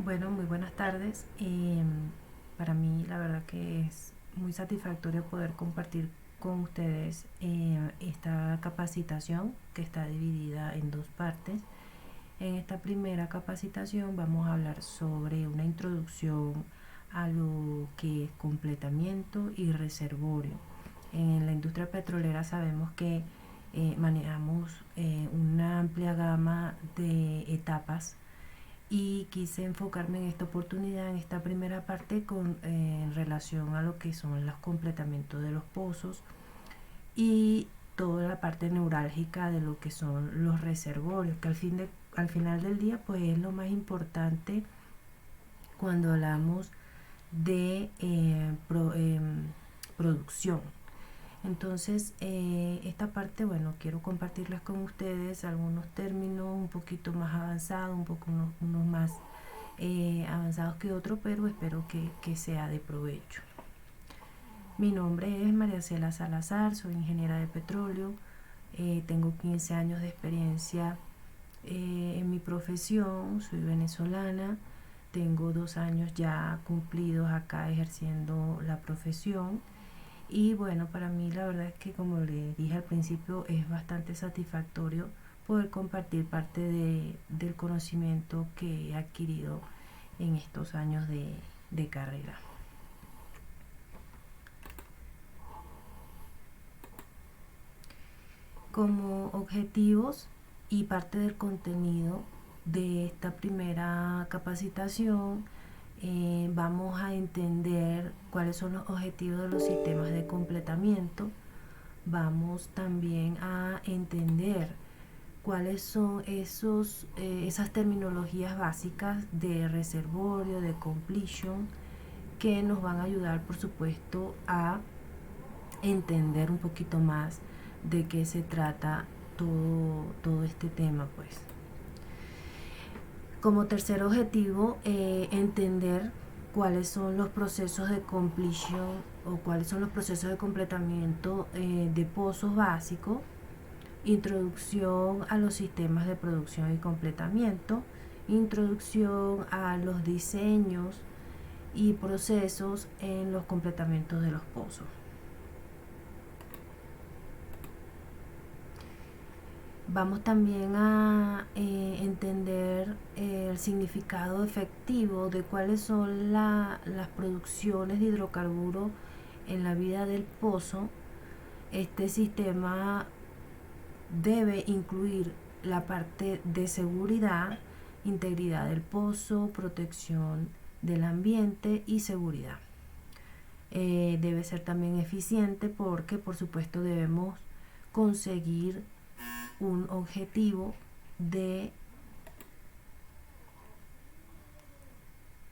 Bueno, muy buenas tardes. Para mí la verdad que es muy satisfactorio poder compartir con ustedes esta capacitación que está dividida en dos partes. En esta primera capacitación vamos a hablar sobre una introducción a lo que es completamiento y reservorio. En la industria petrolera sabemos que manejamos una amplia gama de etapas y quise enfocarme en esta oportunidad, en esta primera parte, en relación a lo que son los completamientos de los pozos y toda la parte neurálgica de lo que son los reservorios, que al final del día pues es lo más importante cuando hablamos de producción. Entonces, esta parte, bueno, quiero compartirlas con ustedes algunos términos un poquito más avanzados, unos más avanzados que otros, pero espero que sea de provecho. Mi nombre es María Cela Salazar, soy ingeniera de petróleo, tengo 15 años de experiencia en mi profesión, soy venezolana, tengo 2 años ya cumplidos acá ejerciendo la profesión. Y bueno, para mí la verdad es que, como les dije al principio, es bastante satisfactorio poder compartir parte del conocimiento que he adquirido en estos años de carrera. Como objetivos y parte del contenido de esta primera capacitación, vamos a entender cuáles son los objetivos de los sistemas de completamiento. Vamos también a entender cuáles son esas terminologías básicas de reservorio, de completion, que nos van a ayudar, por supuesto, a entender un poquito más de qué se trata todo este tema, pues. Como tercer objetivo, entender cuáles son los procesos de completion o cuáles son los procesos de completamiento de pozos básicos, introducción a los sistemas de producción y completamiento, introducción a los diseños y procesos en los completamientos de los pozos. Vamos también a entender el significado efectivo de cuáles son las producciones de hidrocarburos en la vida del pozo. Este sistema debe incluir la parte de seguridad, integridad del pozo, protección del ambiente y seguridad. Debe ser también eficiente porque, por supuesto, debemos conseguir un objetivo de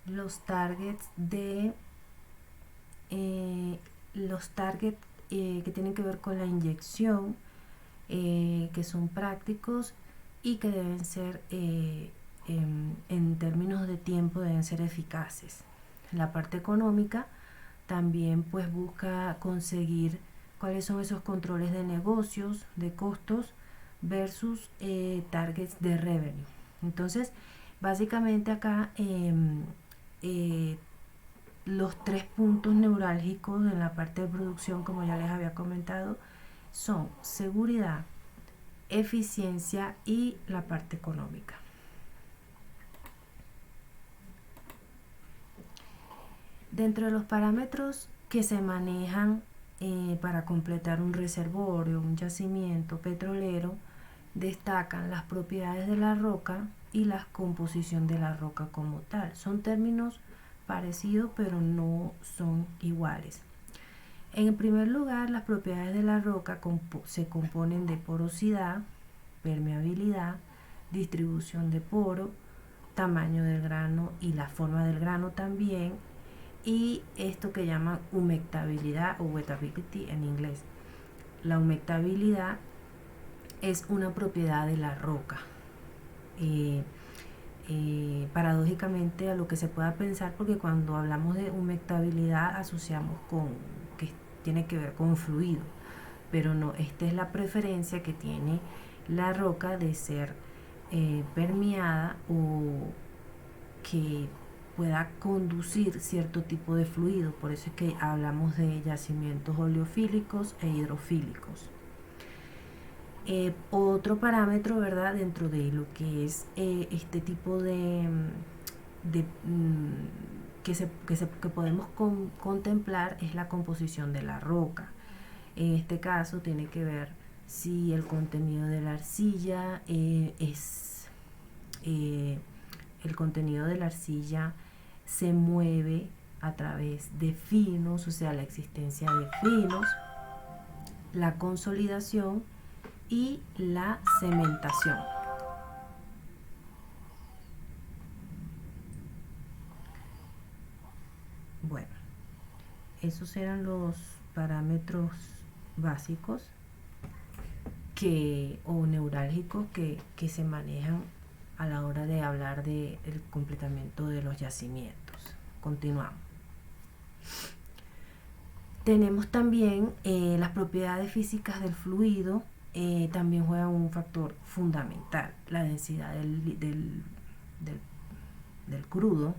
los targets que tienen que ver con la inyección, que son prácticos y que deben ser en términos de tiempo deben ser eficaces. La parte económica también pues busca conseguir cuáles son esos controles de negocios, de costos versus targets de revenue. Entonces, básicamente acá los 3 puntos neurálgicos en la parte de producción, como ya les había comentado, son seguridad, eficiencia y la parte económica. Dentro de los parámetros que se manejan para completar un reservorio, un yacimiento petrolero, destacan las propiedades de la roca y la composición de la roca como tal. Son términos parecidos, pero no son iguales. En primer lugar, las propiedades de la roca se componen de porosidad, permeabilidad, distribución de poro, tamaño del grano y la forma del grano también, y esto que llaman humectabilidad o wettability en inglés. La humectabilidad es una propiedad de la roca. Paradójicamente a lo que se pueda pensar, porque cuando hablamos de humectabilidad asociamos con que tiene que ver con fluido, pero no, esta es la preferencia que tiene la roca de ser permeada o que pueda conducir cierto tipo de fluido. Por eso es que hablamos de yacimientos oleofílicos e hidrofílicos. Otro parámetro, ¿verdad?, dentro de lo que es este tipo de que podemos contemplar es la composición de la roca. En este caso tiene que ver si el contenido de la arcilla el contenido de la arcilla se mueve a través de finos, o sea, la existencia de finos, la consolidación y la cementación. Bueno, esos eran los parámetros básicos o neurálgicos que se manejan a la hora de hablar del completamiento de los yacimientos. Continuamos. Tenemos también las propiedades físicas del fluido, también juegan un factor fundamental: la densidad del crudo,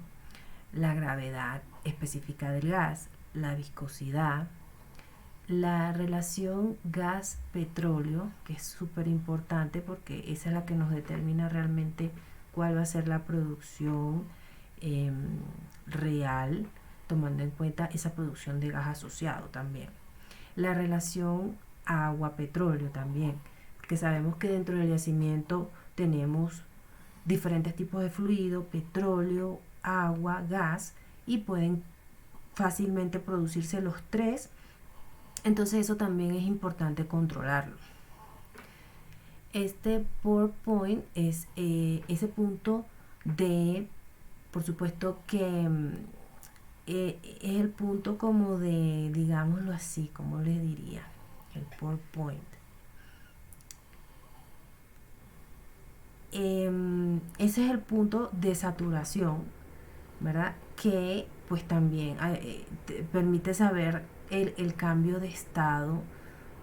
la gravedad específica del gas, la viscosidad, la relación gas-petróleo, que es súper importante porque esa es la que nos determina realmente cuál va a ser la producción real, tomando en cuenta esa producción de gas asociado también. La relación agua-petróleo también, porque sabemos que dentro del yacimiento tenemos diferentes tipos de fluido: petróleo, agua, gas, y pueden fácilmente producirse los tres. Entonces eso también es importante controlarlo. Este pour point es ese punto de, por supuesto que es el punto como de, digámoslo así, como les diría, el pour point. Ese es el punto de saturación, ¿verdad? Que pues también permite saber el cambio de estado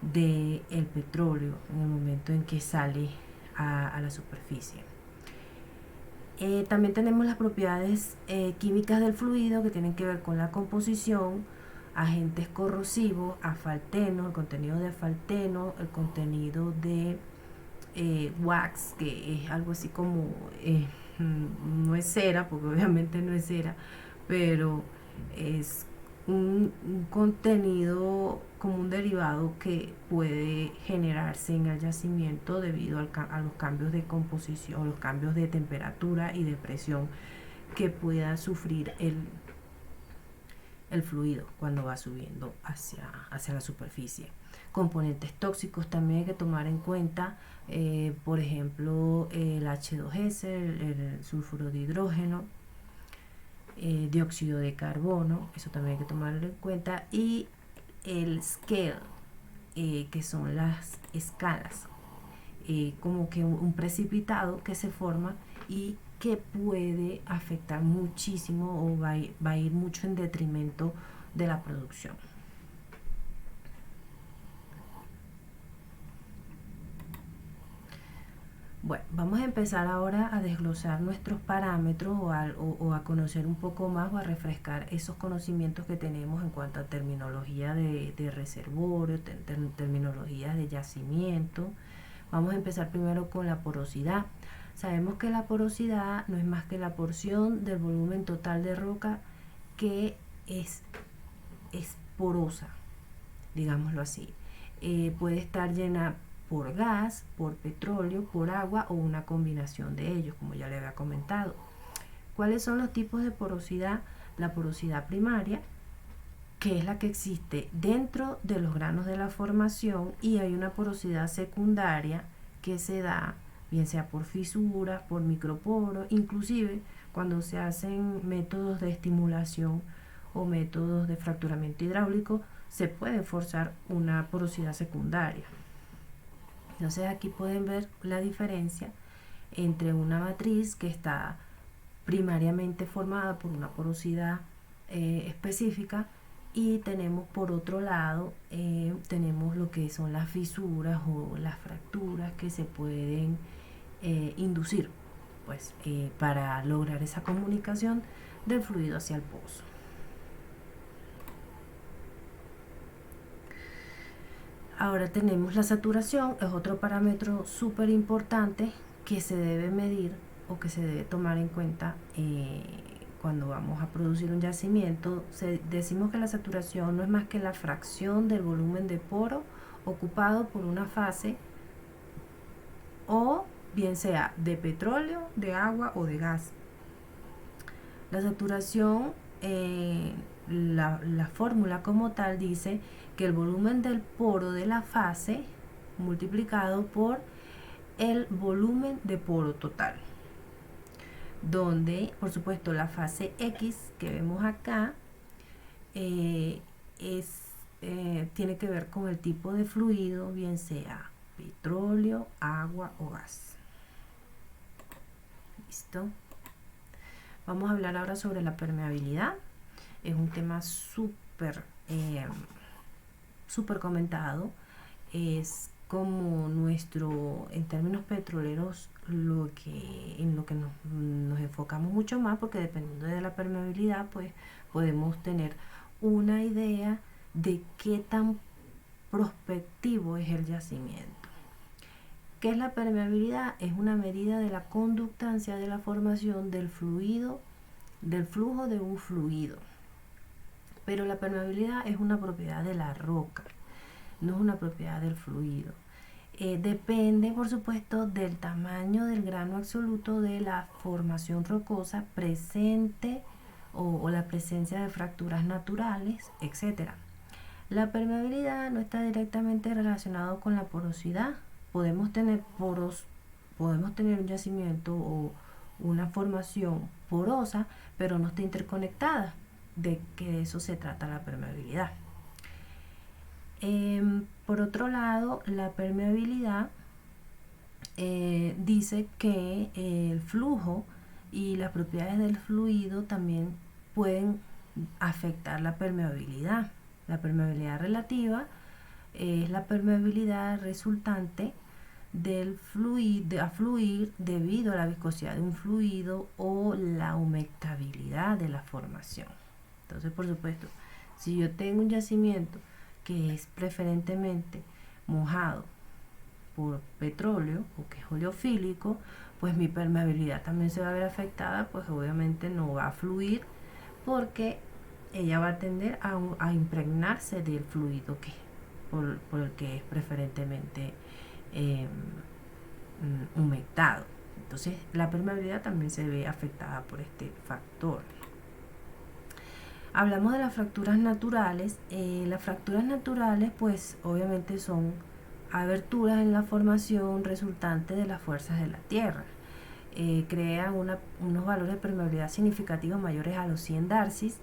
del petróleo en el momento en que sale a la superficie. También tenemos las propiedades químicas del fluido, que tienen que ver con la composición, agentes corrosivos, asfalteno, el contenido de asfalteno, el contenido de wax, que es algo así como no es cera, porque obviamente no es cera, pero es un contenido como un derivado que puede generarse en el yacimiento debido a los cambios de composición, los cambios de temperatura y de presión que pueda sufrir el fluido cuando va subiendo hacia la superficie. Componentes tóxicos también hay que tomar en cuenta, por ejemplo el H2S, el sulfuro de hidrógeno, dióxido de carbono, eso también hay que tomarlo en cuenta, y el scale, que son las escalas, como que un precipitado que se forma y que puede afectar muchísimo o va a ir mucho en detrimento de la producción. Bueno, vamos a empezar ahora a desglosar nuestros parámetros o a conocer un poco más o a refrescar esos conocimientos que tenemos en cuanto a terminología de reservorio, terminología de yacimiento. Vamos a empezar primero con la porosidad. Sabemos que la porosidad no es más que la porción del volumen total de roca que es porosa, digámoslo así. Puede estar llena por gas, por petróleo, por agua o una combinación de ellos, como ya le había comentado. ¿Cuáles son los tipos de porosidad? La porosidad primaria, que es la que existe dentro de los granos de la formación, y hay una porosidad secundaria que se da bien sea por fisuras, por microporos, inclusive cuando se hacen métodos de estimulación o métodos de fracturamiento hidráulico, se puede forzar una porosidad secundaria. Entonces aquí pueden ver la diferencia entre una matriz que está primariamente formada por una porosidad específica, y tenemos por otro lado tenemos lo que son las fisuras o las fracturas que se pueden inducir pues para lograr esa comunicación del fluido hacia el pozo. Ahora tenemos la saturación, es otro parámetro súper importante que se debe medir o que se debe tomar en cuenta cuando vamos a producir un yacimiento. Decimos que la saturación no es más que la fracción del volumen de poro ocupado por una fase, o bien sea de petróleo, de agua o de gas. La saturación, la fórmula como tal dice que el volumen del poro de la fase multiplicado por el volumen de poro total, donde por supuesto la fase X que vemos acá tiene que ver con el tipo de fluido, bien sea petróleo, agua o gas. ¿Listo? Vamos a hablar ahora sobre la permeabilidad. Es un tema súper comentado. Es como en términos petroleros, en lo que nos enfocamos mucho más, porque dependiendo de la permeabilidad, pues podemos tener una idea de qué tan prospectivo es el yacimiento. ¿Qué es la permeabilidad? Es una medida de la conductancia de la formación del flujo de un fluido. Pero la permeabilidad es una propiedad de la roca, no es una propiedad del fluido. Depende, por supuesto, del tamaño del grano absoluto de la formación rocosa presente o la presencia de fracturas naturales, etc. La permeabilidad no está directamente relacionada con la porosidad. Podemos tener un yacimiento o una formación porosa, pero no está interconectada. De que eso se trata la permeabilidad. Por otro lado, la permeabilidad dice que el flujo y las propiedades del fluido también pueden afectar la permeabilidad. La permeabilidad relativa es la permeabilidad resultante del fluir debido a la viscosidad de un fluido o la humectabilidad de la formación. Entonces, por supuesto, si yo tengo un yacimiento que es preferentemente mojado por petróleo o que es oleofílico, pues mi permeabilidad también se va a ver afectada, pues obviamente no va a fluir, porque ella va a tender a impregnarse del fluido por el que es preferentemente humectado. Entonces la permeabilidad también se ve afectada por este factor. Hablamos de las fracturas naturales. Las fracturas naturales, pues obviamente son aberturas en la formación resultante de las fuerzas de la Tierra. Crean unos valores de permeabilidad significativos mayores a los 100 Darcys.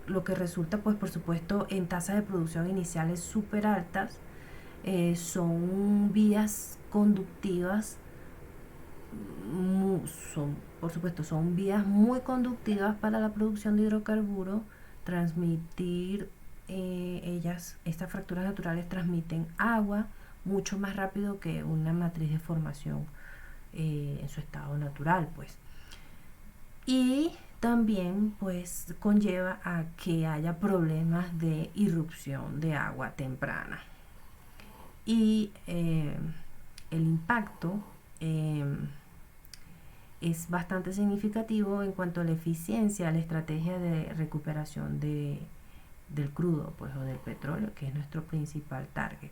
Lo que resulta, pues por supuesto, en tasas de producción iniciales súper altas. Son vías conductivas, por supuesto, son vías muy conductivas para la producción de hidrocarburos. Estas fracturas naturales transmiten agua mucho más rápido que una matriz de formación en su estado natural, pues. Y también, pues, conlleva a que haya problemas de irrupción de agua temprana. Y el impacto es bastante significativo en cuanto a la eficiencia, la estrategia de recuperación del crudo, pues, o del petróleo, que es nuestro principal target.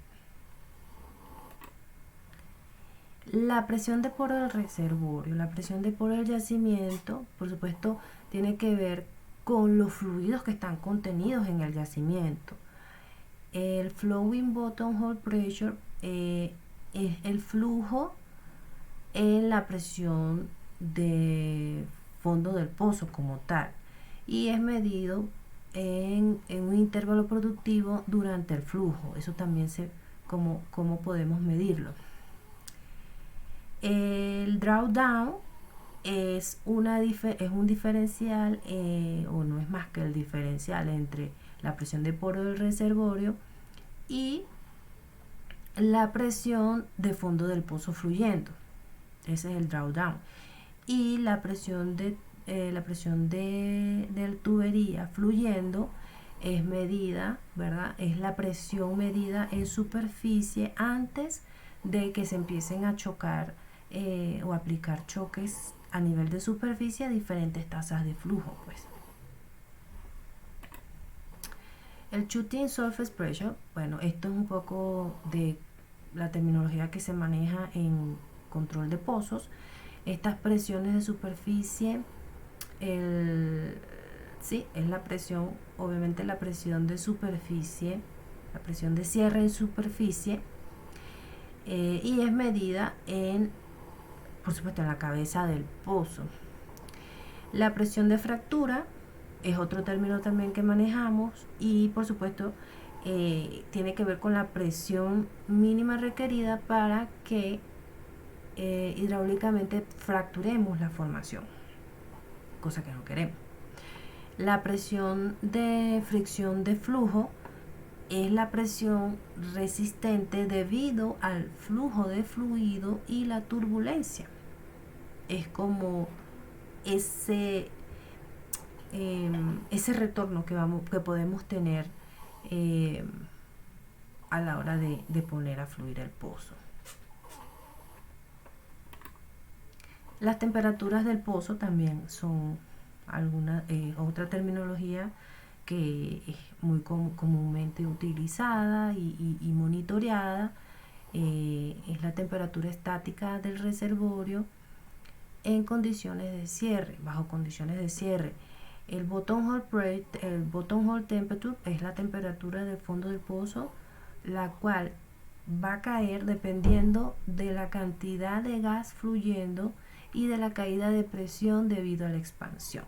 La presión de poro del reservorio, la presión de poro del yacimiento, por supuesto, tiene que ver con los fluidos que están contenidos en el yacimiento. El flowing bottom hole pressure es el flujo en la presión de fondo del pozo como tal, y es medido en un intervalo productivo durante el flujo. Eso también cómo podemos medirlo. El drawdown es un diferencial, o no es más que el diferencial entre la presión de poro del reservorio y la presión de fondo del pozo fluyendo. Ese es el drawdown. Y la presión la presión de tubería fluyendo es medida, ¿verdad? Es la presión medida en superficie antes de que se empiecen a chocar o aplicar choques a nivel de superficie a diferentes tasas de flujo, pues. El shooting surface pressure, bueno, esto es un poco de la terminología que se maneja en control de pozos. Estas presiones de superficie, sí, es la presión, obviamente la presión de superficie, la presión de cierre en superficie, y es medida en, por supuesto, en la cabeza del pozo. La presión de fractura es otro término también que manejamos y, por supuesto, tiene que ver con la presión mínima requerida para que hidráulicamente fracturemos la formación, cosa que no queremos. La presión de fricción de flujo es la presión resistente debido al flujo de fluido y la turbulencia. Es como ese retorno que podemos tener a la hora de poner a fluir el pozo. Las temperaturas del pozo también son otra terminología que es muy comúnmente utilizada y monitoreada. Es la temperatura estática del reservorio en condiciones de cierre, bajo condiciones de cierre. El bottom hole temperature es la temperatura del fondo del pozo, la cual va a caer dependiendo de la cantidad de gas fluyendo y de la caída de presión debido a la expansión.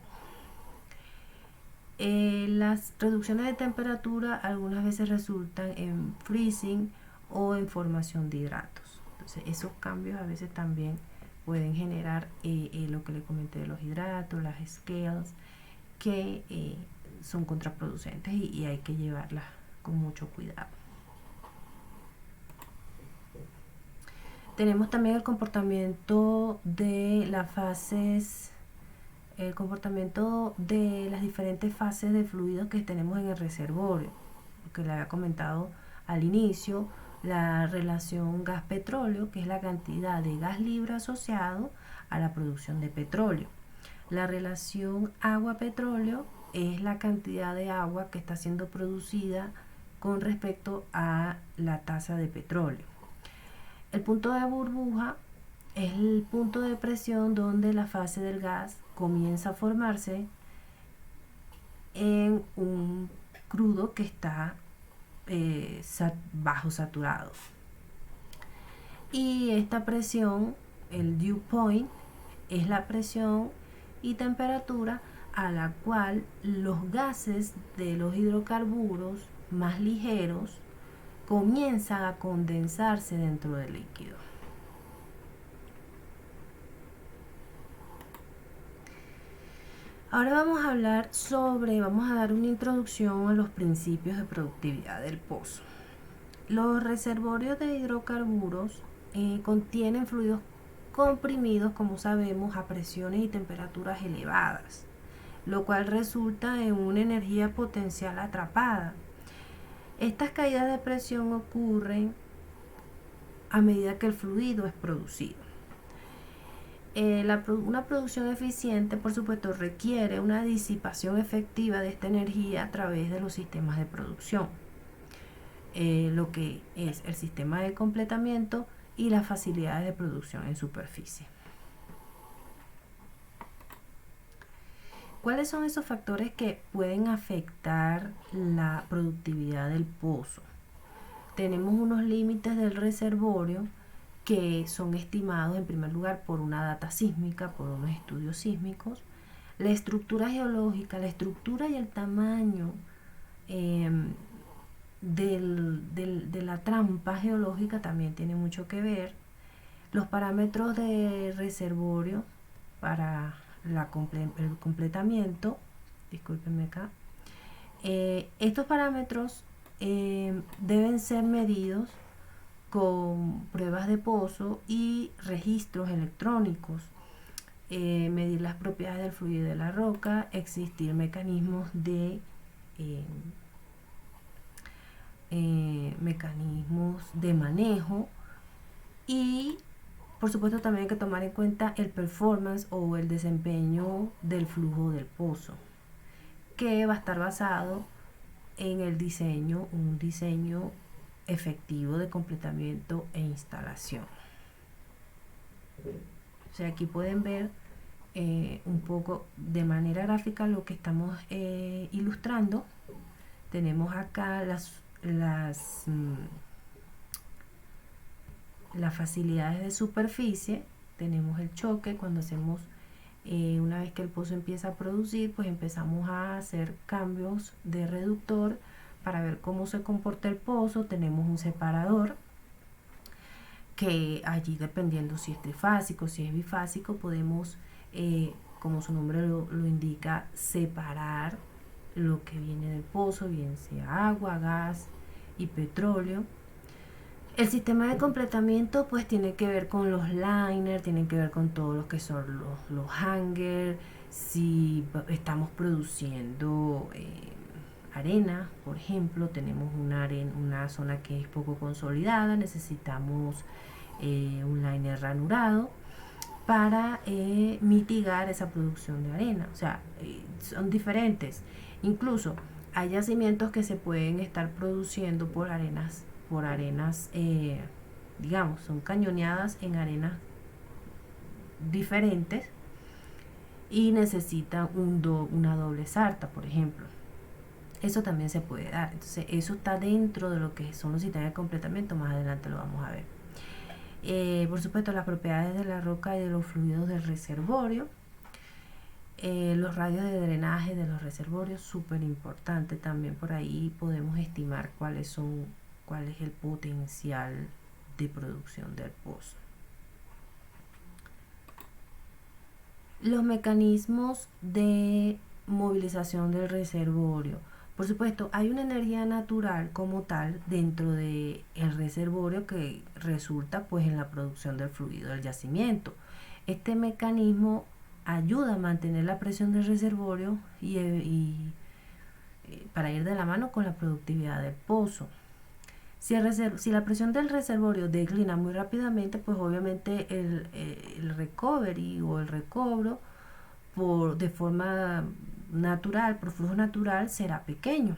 Las reducciones de temperatura algunas veces resultan en freezing o en formación de hidratos. Entonces, esos cambios a veces también pueden generar lo que le comenté de los hidratos, las scales, que son contraproducentes y hay que llevarlas con mucho cuidado. Tenemos también el comportamiento de las fases, el comportamiento de las diferentes fases de fluidos que tenemos en el reservorio, que le había comentado al inicio. La relación gas-petróleo, que es la cantidad de gas libre asociado a la producción de petróleo. La relación agua-petróleo es la cantidad de agua que está siendo producida con respecto a la tasa de petróleo. El punto de burbuja es el punto de presión donde la fase del gas comienza a formarse en un crudo que está bajo saturado. Y esta presión, el dew point, es la presión y temperatura a la cual los gases de los hidrocarburos más ligeros comienzan a condensarse dentro del líquido. Ahora vamos a dar una introducción a los principios de productividad del pozo. Los reservorios de hidrocarburos contienen fluidos comprimidos, como sabemos, a presiones y temperaturas elevadas, lo cual resulta en una energía potencial atrapada. Estas caídas de presión ocurren a medida que el fluido es producido. Una producción eficiente, por supuesto, requiere una disipación efectiva de esta energía a través de los sistemas de producción, lo que es el sistema de completamiento y las facilidades de producción en superficie. ¿Cuáles son esos factores que pueden afectar la productividad del pozo? Tenemos unos límites del reservorio que son estimados en primer lugar por una data sísmica, por unos estudios sísmicos. La estructura geológica, la estructura y el tamaño de la trampa geológica también tiene mucho que ver. Los parámetros de reservorio para el completamiento, discúlpenme acá, estos parámetros deben ser medidos con pruebas de pozo y registros electrónicos. medir las propiedades del fluido de la roca, existir mecanismos de manejo y por supuesto también hay que tomar en cuenta el performance o el desempeño del flujo del pozo, que va a estar basado en el diseño, un diseño efectivo de completamiento e instalación. O sea, aquí pueden ver un poco de manera gráfica lo que estamos ilustrando. Tenemos acá las facilidades de superficie, tenemos el choque cuando hacemos una vez que el pozo empieza a producir, pues empezamos a hacer cambios de reductor para ver cómo se comporta el pozo. Tenemos un separador que allí, dependiendo si es trifásico, si es bifásico, podemos, como su nombre lo indica, separar lo que viene del pozo, bien sea agua, gas y petróleo. El sistema de completamiento pues tiene que ver con los liners, tiene que ver con todo lo que son los hangers. Si estamos produciendo arena, por ejemplo, tenemos una zona que es poco consolidada, necesitamos un liner ranurado para mitigar esa producción de arena. O sea, son diferentes. Incluso hay yacimientos que se pueden estar produciendo por arenas, digamos, son cañoneadas en arenas diferentes y necesitan una doble sarta, por ejemplo. Eso también se puede dar. Entonces, eso está dentro de lo que son los sistemas de completamiento. Más adelante lo vamos a ver. Por supuesto, las propiedades de la roca y de los fluidos del reservorio. Los radios de drenaje de los reservorios, súper importante. También por ahí podemos estimar cuál es el potencial de producción del pozo. Los mecanismos de movilización del reservorio. Por supuesto, hay una energía natural como tal dentro del reservorio que resulta pues en la producción del fluido del yacimiento. Este mecanismo ayuda a mantener la presión del reservorio y para ir de la mano con la productividad del pozo. Si la presión del reservorio declina muy rápidamente, pues obviamente el recovery o el recobro de forma natural, por flujo natural, será pequeño.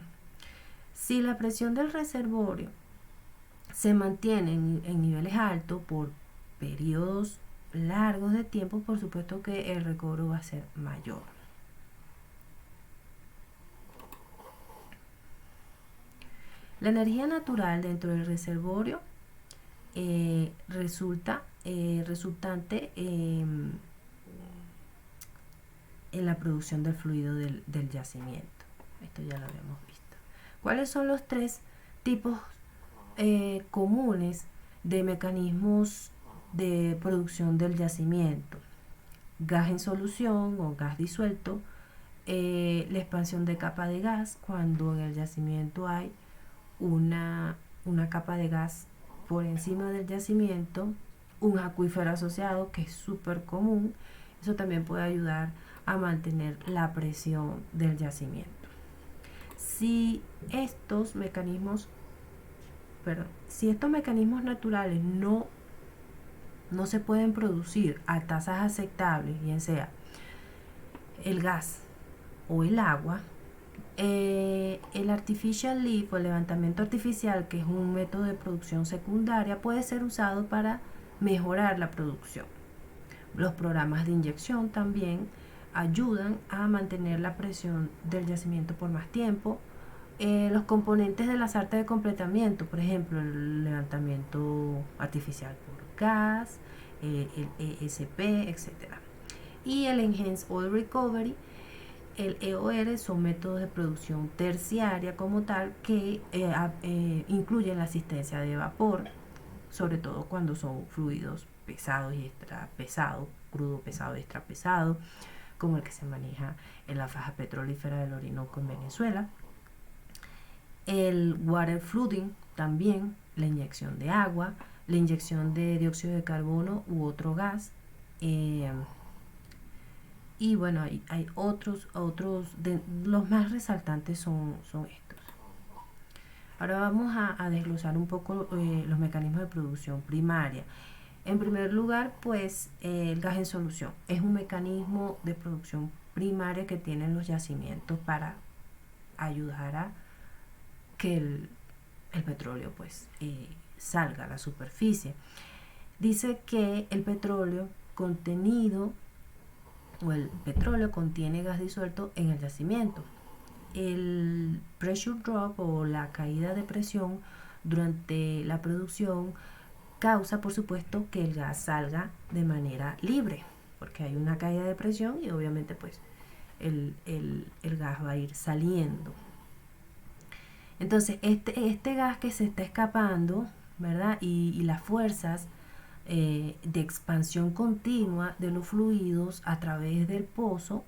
Si la presión del reservorio se mantiene en niveles altos por periodos largos de tiempo, por supuesto que el recobro va a ser mayor. La energía natural dentro del reservorio resultante en la producción del fluido del yacimiento. Esto ya lo habíamos visto. ¿Cuáles son los tres tipos comunes de mecanismos de producción del yacimiento? Gas en solución o gas disuelto, la expansión de capa de gas, cuando en el yacimiento hay una capa de gas por encima del yacimiento, un acuífero asociado que es súper común. Eso también puede ayudar a mantener la presión del yacimiento. Si estos mecanismos naturales no se pueden producir a tasas aceptables, bien sea el gas o el agua, el artificial lift o el levantamiento artificial, que es un método de producción secundaria, puede ser usado para mejorar la producción. Los programas de inyección también ayudan a mantener la presión del yacimiento por más tiempo. Los componentes de la sarta de completamiento, por ejemplo, el levantamiento artificial por gas, el ESP, etc. Y el Enhanced Oil Recovery, el EOR, son métodos de producción terciaria como tal que incluyen la asistencia de vapor, sobre todo cuando son fluidos pesados y extra pesados, crudo pesado y extra pesado, como el que se maneja en la faja petrolífera del Orinoco en Venezuela. El water flooding también, la inyección de agua, la inyección de dióxido de carbono u otro gas, Y bueno, hay otros, los más resaltantes son estos. Ahora vamos a desglosar un poco los mecanismos de producción primaria. En primer lugar, pues el gas en solución es un mecanismo de producción primaria que tienen los yacimientos para ayudar a que el petróleo pues salga a la superficie. Dice que el petróleo contenido o el petróleo contiene gas disuelto en el yacimiento. El pressure drop o la caída de presión durante la producción causa, por supuesto, que el gas salga de manera libre, porque hay una caída de presión y obviamente pues el gas va a ir saliendo. Entonces, este gas que se está escapando, ¿verdad? Y las fuerzas de expansión continua de los fluidos a través del pozo,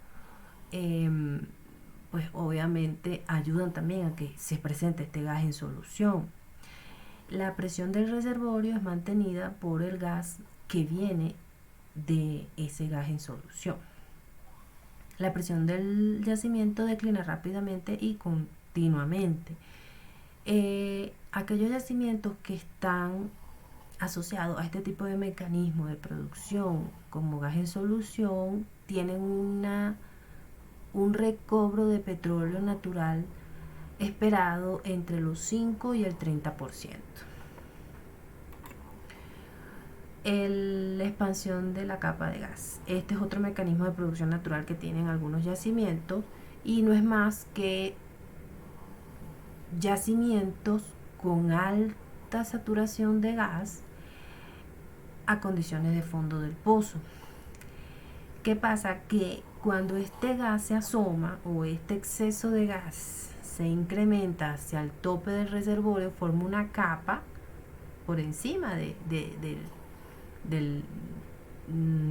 pues obviamente ayudan también a que se presente este gas en solución. La presión del reservorio es mantenida por el gas que viene de ese gas en solución. La presión del yacimiento declina rápidamente y continuamente. Aquellos yacimientos que están asociados a este tipo de mecanismo de producción como gas en solución tienen un recobro de petróleo natural esperado entre los 5 y el 30%. La expansión de la capa de gas. Este es otro mecanismo de producción natural que tienen algunos yacimientos y no es más que yacimientos con alta saturación de gas a condiciones de fondo del pozo. ¿Qué pasa? Que cuando este gas se asoma o este exceso de gas se incrementa hacia el tope del reservorio, forma una capa por encima del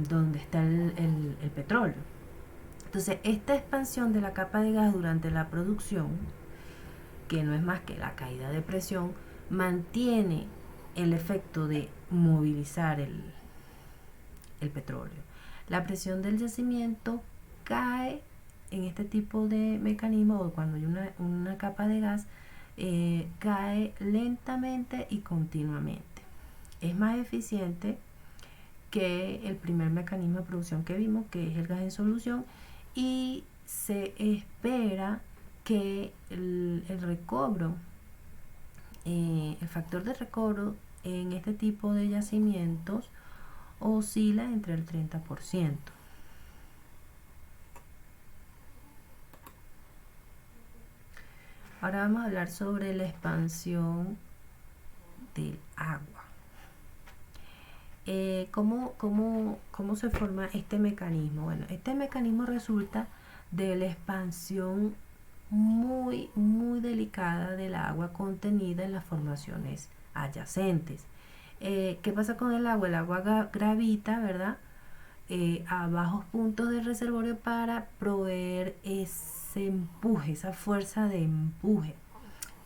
donde está el petróleo. Entonces, esta expansión de la capa de gas durante la producción, que no es más que la caída de presión, mantiene el efecto de movilizar el petróleo. La presión del yacimiento cae en este tipo de mecanismo, o cuando hay una capa de gas, cae lentamente y continuamente. Es más eficiente que el primer mecanismo de producción que vimos, que es el gas en solución, y se espera que el recobro, el factor de recobro en este tipo de yacimientos oscila entre el 30%. Ahora vamos a hablar sobre la expansión del agua. ¿Cómo se forma este mecanismo? Bueno, este mecanismo resulta de la expansión muy delicada del agua contenida en las formaciones adyacentes. ¿Qué pasa con el agua? El agua gravita, ¿verdad? A bajos puntos del reservorio para proveer ese empuje, esa fuerza de empuje.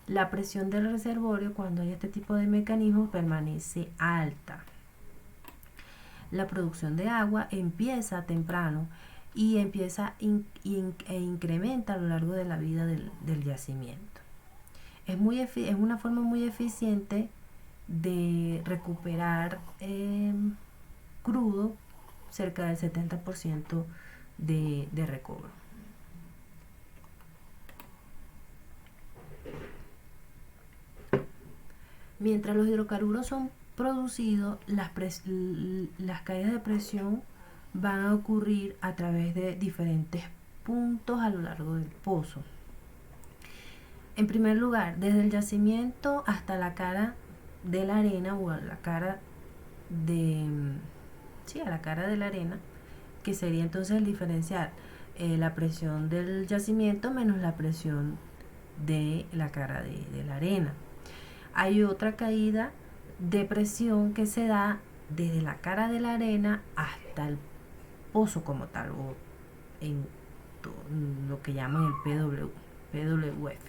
La presión del reservorio, cuando hay este tipo de mecanismos, permanece alta. La producción de agua empieza temprano y empieza e incrementa a lo largo de la vida del yacimiento. Es una forma muy eficiente de recuperar crudo, cerca del 70% de recobro. Mientras los hidrocarburos son producidos, las caídas de presión van a ocurrir a través de diferentes puntos a lo largo del pozo. En primer lugar, desde el yacimiento hasta la cara de la arena, o a la cara a la cara de la arena, que sería entonces el diferencial, la presión del yacimiento menos la presión de la cara de la arena. Hay otra caída de presión que se da desde la cara de la arena hasta el pozo como tal, o en lo que llaman el PWF.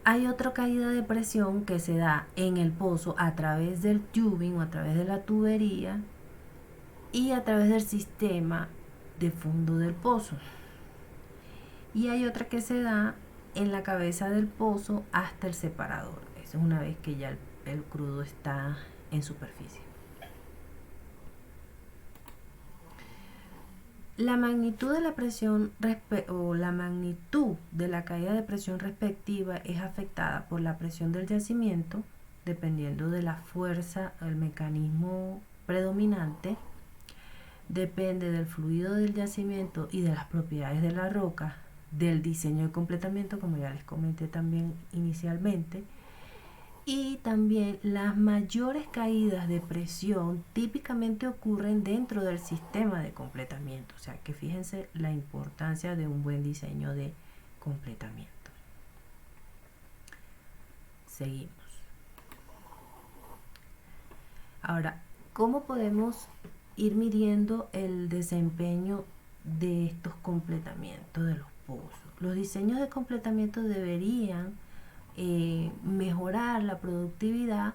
Hay otra caída de presión que se da en el pozo a través del tubing o a través de la tubería, y a través del sistema de fondo del pozo. Y hay otra que se da en la cabeza del pozo hasta el separador. Eso es una vez que ya el crudo está en superficie. La magnitud de la presión o la magnitud de la caída de presión respectiva es afectada por la presión del yacimiento, dependiendo de la fuerza, el mecanismo predominante, depende del fluido del yacimiento y de las propiedades de la roca, del diseño de completamiento, como ya les comenté también inicialmente, y también las mayores caídas de presión típicamente ocurren dentro del sistema de completamiento. O sea que fíjense la importancia de un buen diseño de completamiento. Seguimos. Ahora, ¿cómo podemos ir midiendo el desempeño de estos completamientos de los pozos? Los diseños de completamiento deberían mejorar la productividad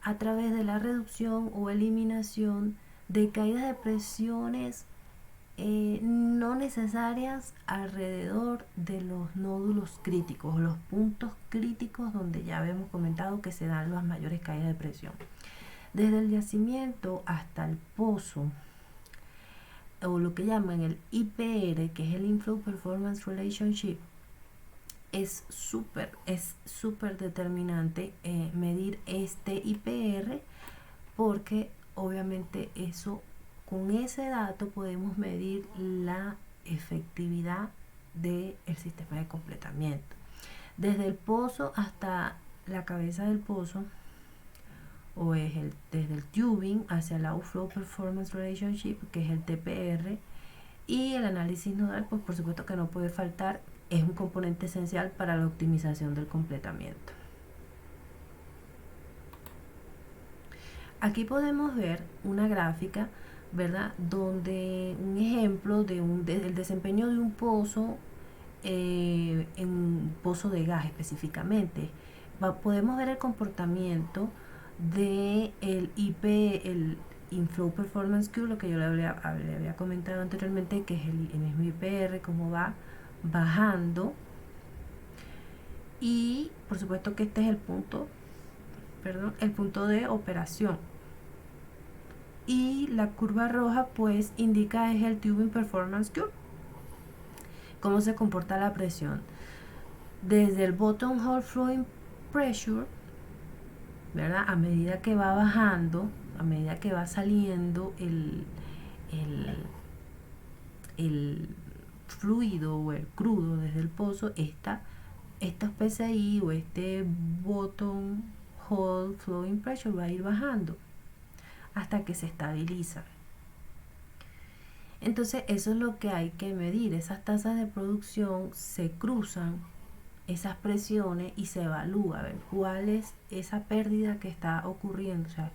a través de la reducción o eliminación de caídas de presiones no necesarias alrededor de los nódulos críticos, los puntos críticos donde ya habíamos comentado que se dan las mayores caídas de presión. Desde el yacimiento hasta el pozo, o lo que llaman el IPR, que es el Inflow Performance Relationship, es súper determinante medir este IPR, porque obviamente con ese dato podemos medir la efectividad del sistema de completamiento. Desde el pozo hasta la cabeza del pozo, o es desde el tubing hacia el Outflow Performance Relationship, que es el TPR, y el análisis nodal, pues por supuesto que no puede faltar, es un componente esencial para la optimización del completamiento. Aquí podemos ver una gráfica, ¿verdad? Donde un ejemplo del desempeño de un pozo, en un pozo de gas específicamente. Podemos ver el comportamiento del el Inflow Performance Curve, lo que yo le había comentado anteriormente, que es el mismo IPR, cómo va bajando. Y por supuesto que este es el punto de operación. Y la curva roja pues indica es el Tubing Performance Curve, cómo se comporta la presión desde el bottom hole flowing pressure, ¿verdad? A medida que va bajando, a medida que va saliendo el fluido o el crudo desde el pozo, esta PSI o este bottom hole flowing pressure va a ir bajando hasta que se estabiliza. Entonces eso es lo que hay que medir. Esas tasas de producción se cruzan, esas presiones, y se evalúa a ver cuál es esa pérdida que está ocurriendo, o sea,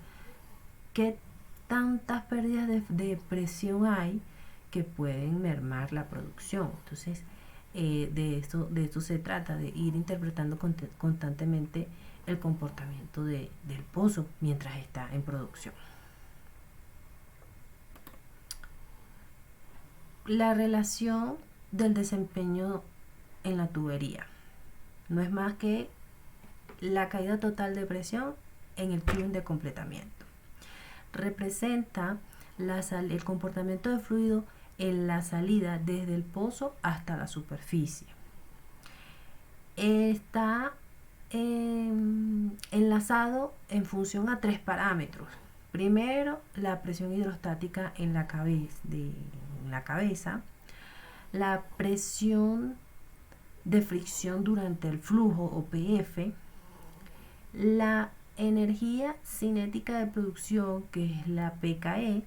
qué tantas pérdidas de presión hay que pueden mermar la producción. Entonces de esto se trata, de ir interpretando constantemente el comportamiento del pozo mientras está en producción. La relación del desempeño en la tubería no es más que la caída total de presión en el tubing de completamiento. Representa el comportamiento de fluido en la salida desde el pozo hasta la superficie. Está enlazado en función a 3 parámetros. Primero, la presión hidrostática en la cabeza, la presión de fricción durante el flujo o PF, la energía cinética de producción, que es la PKE,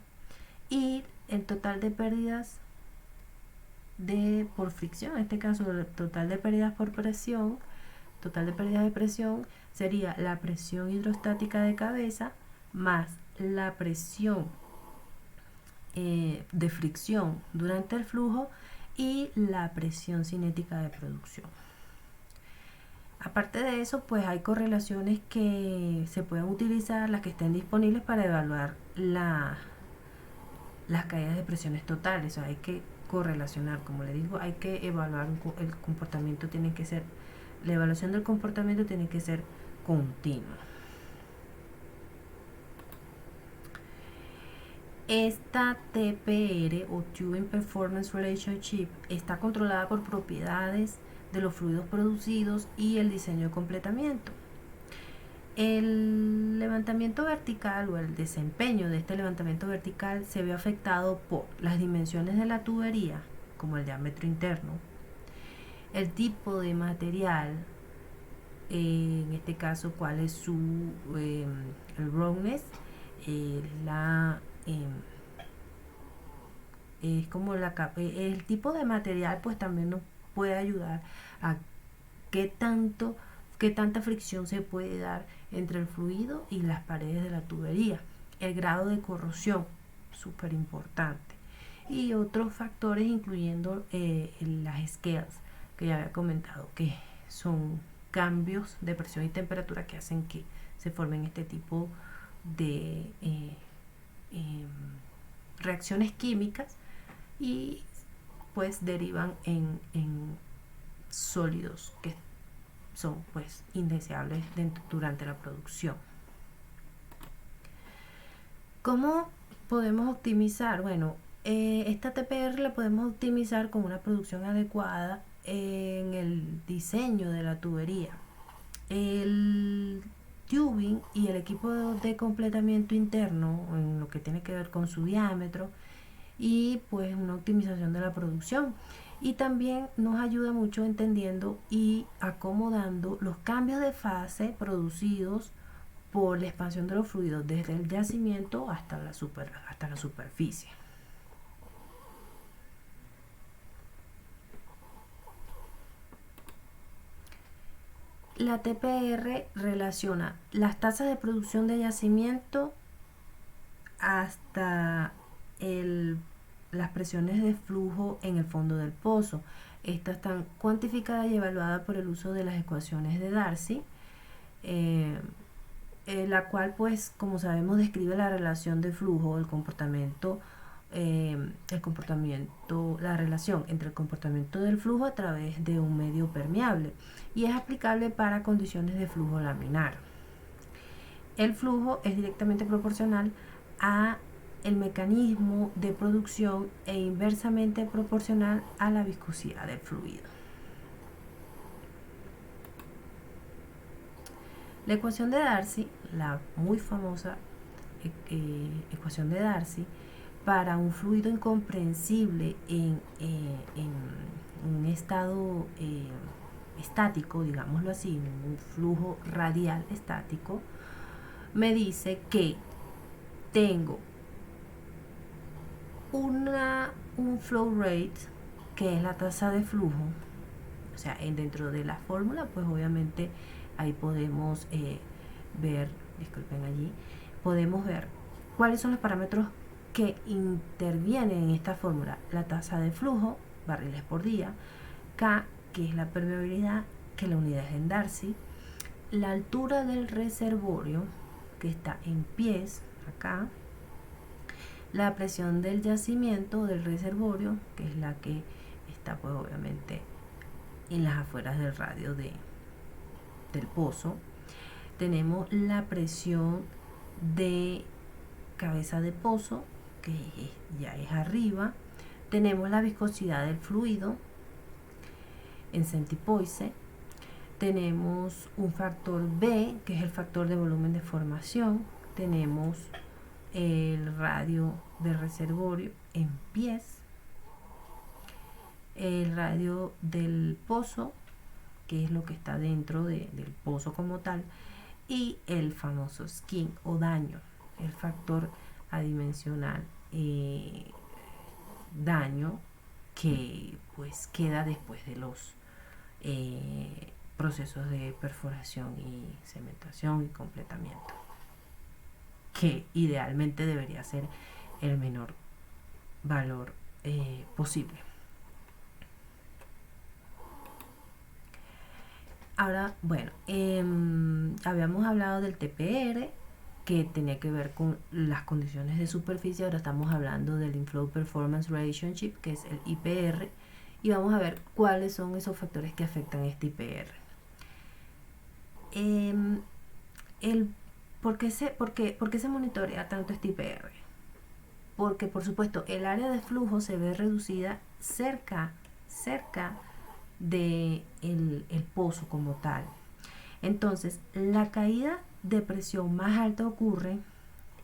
y el total de pérdidas por fricción. En este caso, el total de pérdidas por presión, total de pérdidas de presión sería la presión hidrostática de cabeza más la presión de fricción durante el flujo y la presión cinética de producción. Aparte de eso, pues hay correlaciones que se pueden utilizar, las que estén disponibles, para evaluar las caídas de presiones totales. O sea, hay que correlacionar, como le digo, hay que evaluar el comportamiento, tiene que ser, la evaluación del comportamiento tiene que ser continua. Esta TPR o Tubing Performance Relationship está controlada por propiedades de los fluidos producidos y el diseño de completamiento. El levantamiento vertical o el desempeño de este levantamiento vertical se ve afectado por las dimensiones de la tubería, como el diámetro interno, el tipo de material, en este caso cuál es su el roughness, es como el tipo de material, pues también nos puede ayudar a qué tanta fricción se puede dar entre el fluido y las paredes de la tubería. El grado de corrosión, súper importante. Y otros factores incluyendo las scales, que ya había comentado, que son cambios de presión y temperatura que hacen que se formen este tipo de reacciones químicas y pues derivan en sólidos que son pues indeseables durante la producción. ¿Cómo podemos optimizar? Bueno, esta TPR la podemos optimizar con una producción adecuada en el diseño de la tubería. El tubing y el equipo de completamiento interno en lo que tiene que ver con su diámetro y pues una optimización de la producción, y también nos ayuda mucho entendiendo y acomodando los cambios de fase producidos por la expansión de los fluidos desde el yacimiento hasta la superficie. La TPR relaciona las tasas de producción de yacimiento hasta las presiones de flujo en el fondo del pozo. Estas están cuantificadas y evaluadas por el uso de las ecuaciones de Darcy, la cual pues como sabemos describe la relación de flujo, la relación entre el comportamiento del flujo a través de un medio permeable, y es aplicable para condiciones de flujo laminar. El flujo es directamente proporcional a el mecanismo de producción e inversamente proporcional a la viscosidad del fluido. La ecuación de Darcy, la muy famosa ecuación de Darcy, para un fluido incomprensible en un estado estático, digámoslo así, en un flujo radial estático, me dice que tengo un flow rate, que es la tasa de flujo. O sea, dentro de la fórmula, pues obviamente ahí podemos ver, disculpen allí, podemos ver cuáles son los parámetros que intervienen en esta fórmula. La tasa de flujo, barriles por día, K, que es la permeabilidad, que la unidad es en Darcy, la altura del reservorio, que está en pies, acá, la presión del yacimiento del reservorio, que es la que está pues obviamente en las afueras del radio del pozo. Tenemos la presión de cabeza de pozo, que ya es arriba. Tenemos la viscosidad del fluido en centipoise. Tenemos un factor B, que es el factor de volumen de formación. Tenemos el radio del reservorio en pies, el radio del pozo, que es lo que está dentro del pozo como tal, y el famoso skin o daño, el factor adimensional daño que pues queda después de los procesos de perforación y cementación y completamiento, que idealmente debería ser el menor valor posible. Ahora, bueno, habíamos hablado del TPR, que tenía que ver con las condiciones de superficie. Ahora estamos hablando del Inflow Performance Relationship, que es el IPR, y vamos a ver cuáles son esos factores que afectan este IPR. ¿Por qué se monitorea tanto este IPR? Porque, por supuesto, el área de flujo se ve reducida cerca de el pozo como tal. Entonces, la caída de presión más alta ocurre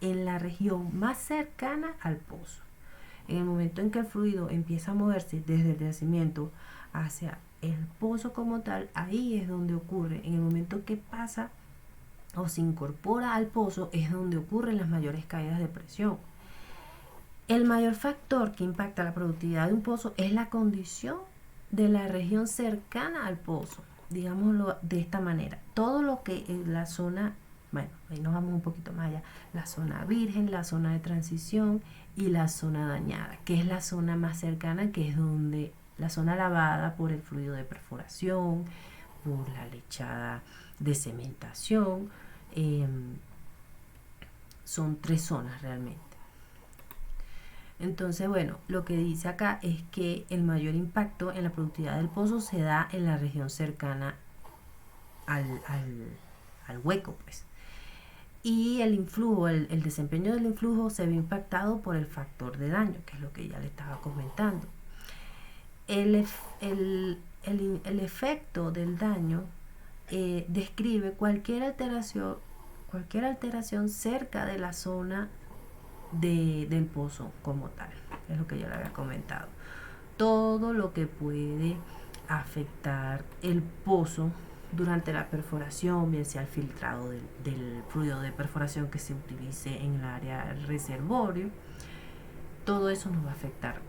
en la región más cercana al pozo. En el momento en que el fluido empieza a moverse desde el yacimiento hacia el pozo como tal, ahí es donde ocurre. En el momento que pasa o se incorpora al pozo es donde ocurren las mayores caídas de presión. El mayor factor que impacta la productividad de un pozo es la condición de la región cercana al pozo, digámoslo de esta manera. Todo lo que en la zona, bueno, ahí nos vamos un poquito más allá, la zona virgen, la zona de transición y la zona dañada, que es la zona más cercana, que es donde la zona lavada por el fluido de perforación, por la lechada de cementación. Son 3 zonas realmente. Entonces, bueno, lo que dice acá es que el mayor impacto en la productividad del pozo se da en la región cercana al hueco, pues. Y el influjo, el desempeño del influjo se ve impactado por el factor de daño, que es lo que ya le estaba comentando. El efecto del daño describe cualquier alteración cerca de la zona del pozo como tal, es lo que ya le había comentado. Todo lo que puede afectar el pozo durante la perforación, bien sea el filtrado del fluido de perforación que se utilice en el área reservorio, todo eso nos va a afectar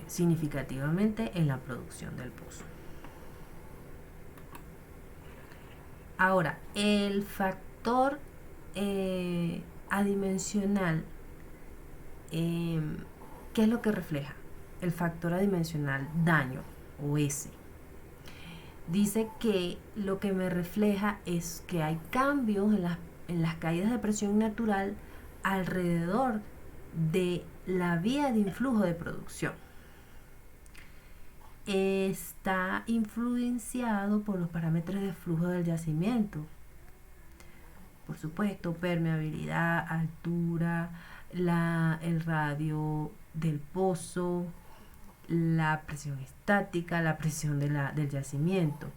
significativamente en la producción del pozo. Ahora, el factor adimensional, ¿qué es lo que refleja? El factor adimensional daño, o S. Dice que lo que me refleja es que hay cambios en las caídas de presión natural alrededor de la vía de influjo de producción. Está influenciado por los parámetros de flujo del yacimiento. Por supuesto, permeabilidad, altura, el radio del pozo, la presión estática, la presión del yacimiento.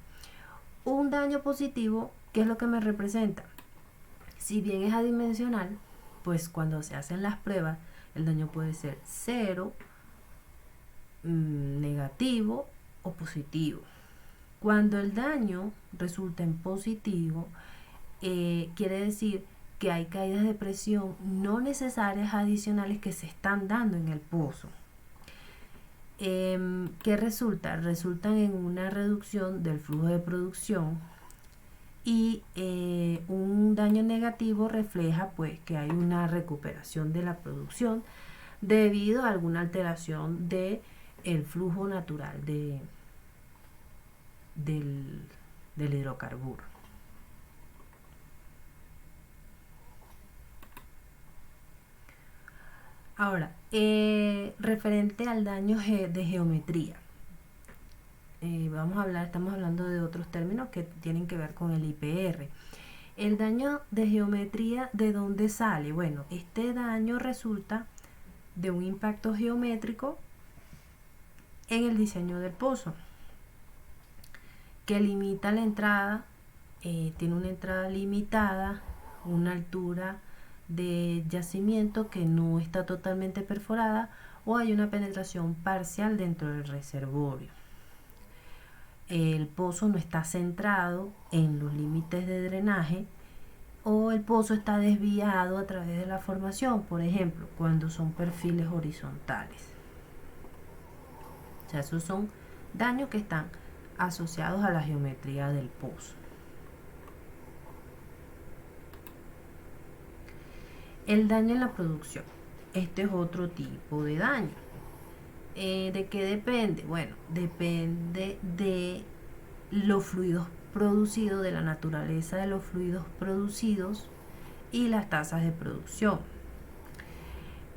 Un daño positivo, ¿qué es lo que me representa? Si bien es adimensional, pues cuando se hacen las pruebas, el daño puede ser 0, negativo o positivo. Cuando el daño resulta en positivo, quiere decir que hay caídas de presión no necesarias adicionales que se están dando en el pozo. ¿Qué resulta? Resultan en una reducción del flujo de producción, y un daño negativo refleja pues que hay una recuperación de la producción debido a alguna alteración de el flujo natural del hidrocarburo. Ahora, referente al daño de geometría, estamos hablando de otros términos que tienen que ver con el IPR. El daño de geometría, ¿de dónde sale? Bueno, este daño resulta de un impacto geométrico en el diseño del pozo, que limita la entrada, tiene una entrada limitada, una altura de yacimiento que no está totalmente perforada, o hay una penetración parcial dentro del reservorio. El pozo no está centrado en los límites de drenaje, o el pozo está desviado a través de la formación, por ejemplo, cuando son perfiles horizontales. O sea, esos son daños que están asociados a la geometría del pozo. El daño en la producción. Este es otro tipo de daño. ¿De qué depende? Bueno, depende de los fluidos producidos, de la naturaleza de los fluidos producidos y las tasas de producción.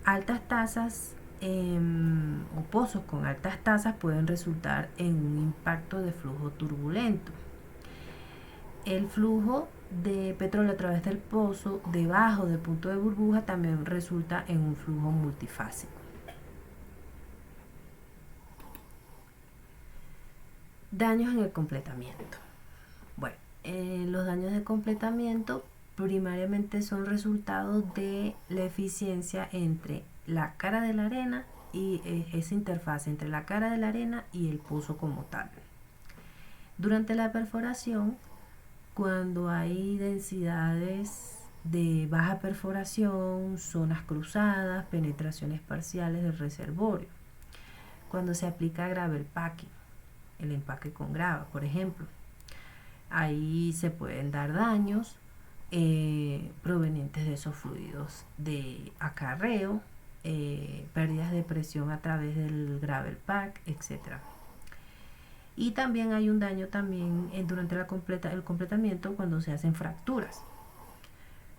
Altas tasas o pozos con altas tasas pueden resultar en un impacto de flujo turbulento. El flujo de petróleo a través del pozo debajo del punto de burbuja también resulta en un flujo multifásico. Daños en el completamiento. Bueno, los daños de completamiento primariamente son resultados de la eficiencia entre la cara de la arena y esa interfaz entre la cara de la arena y el pozo como tal. Durante la perforación, cuando hay densidades de baja perforación, zonas cruzadas, penetraciones parciales del reservorio. Cuando se aplica gravel packing, el empaque con grava, por ejemplo, ahí se pueden dar daños provenientes de esos fluidos de acarreo, pérdidas de presión a través del gravel pack, etc. Y también hay un daño también durante el completamiento cuando se hacen fracturas.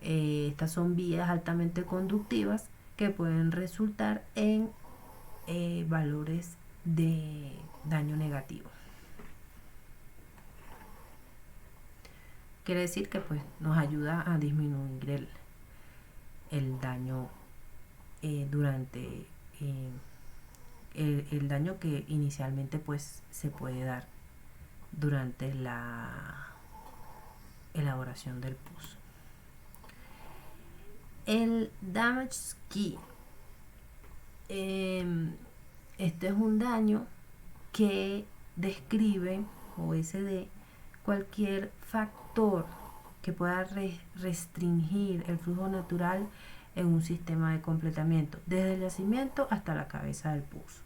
Estas son vías altamente conductivas que pueden resultar en valores de daño negativo. Quiere decir que pues nos ayuda a disminuir el daño durante el daño que inicialmente pues se puede dar durante la elaboración del pozo. El damage key, este es un daño que describe OSD cualquier factor que pueda restringir el flujo natural en un sistema de completamiento, desde el yacimiento hasta la cabeza del pozo.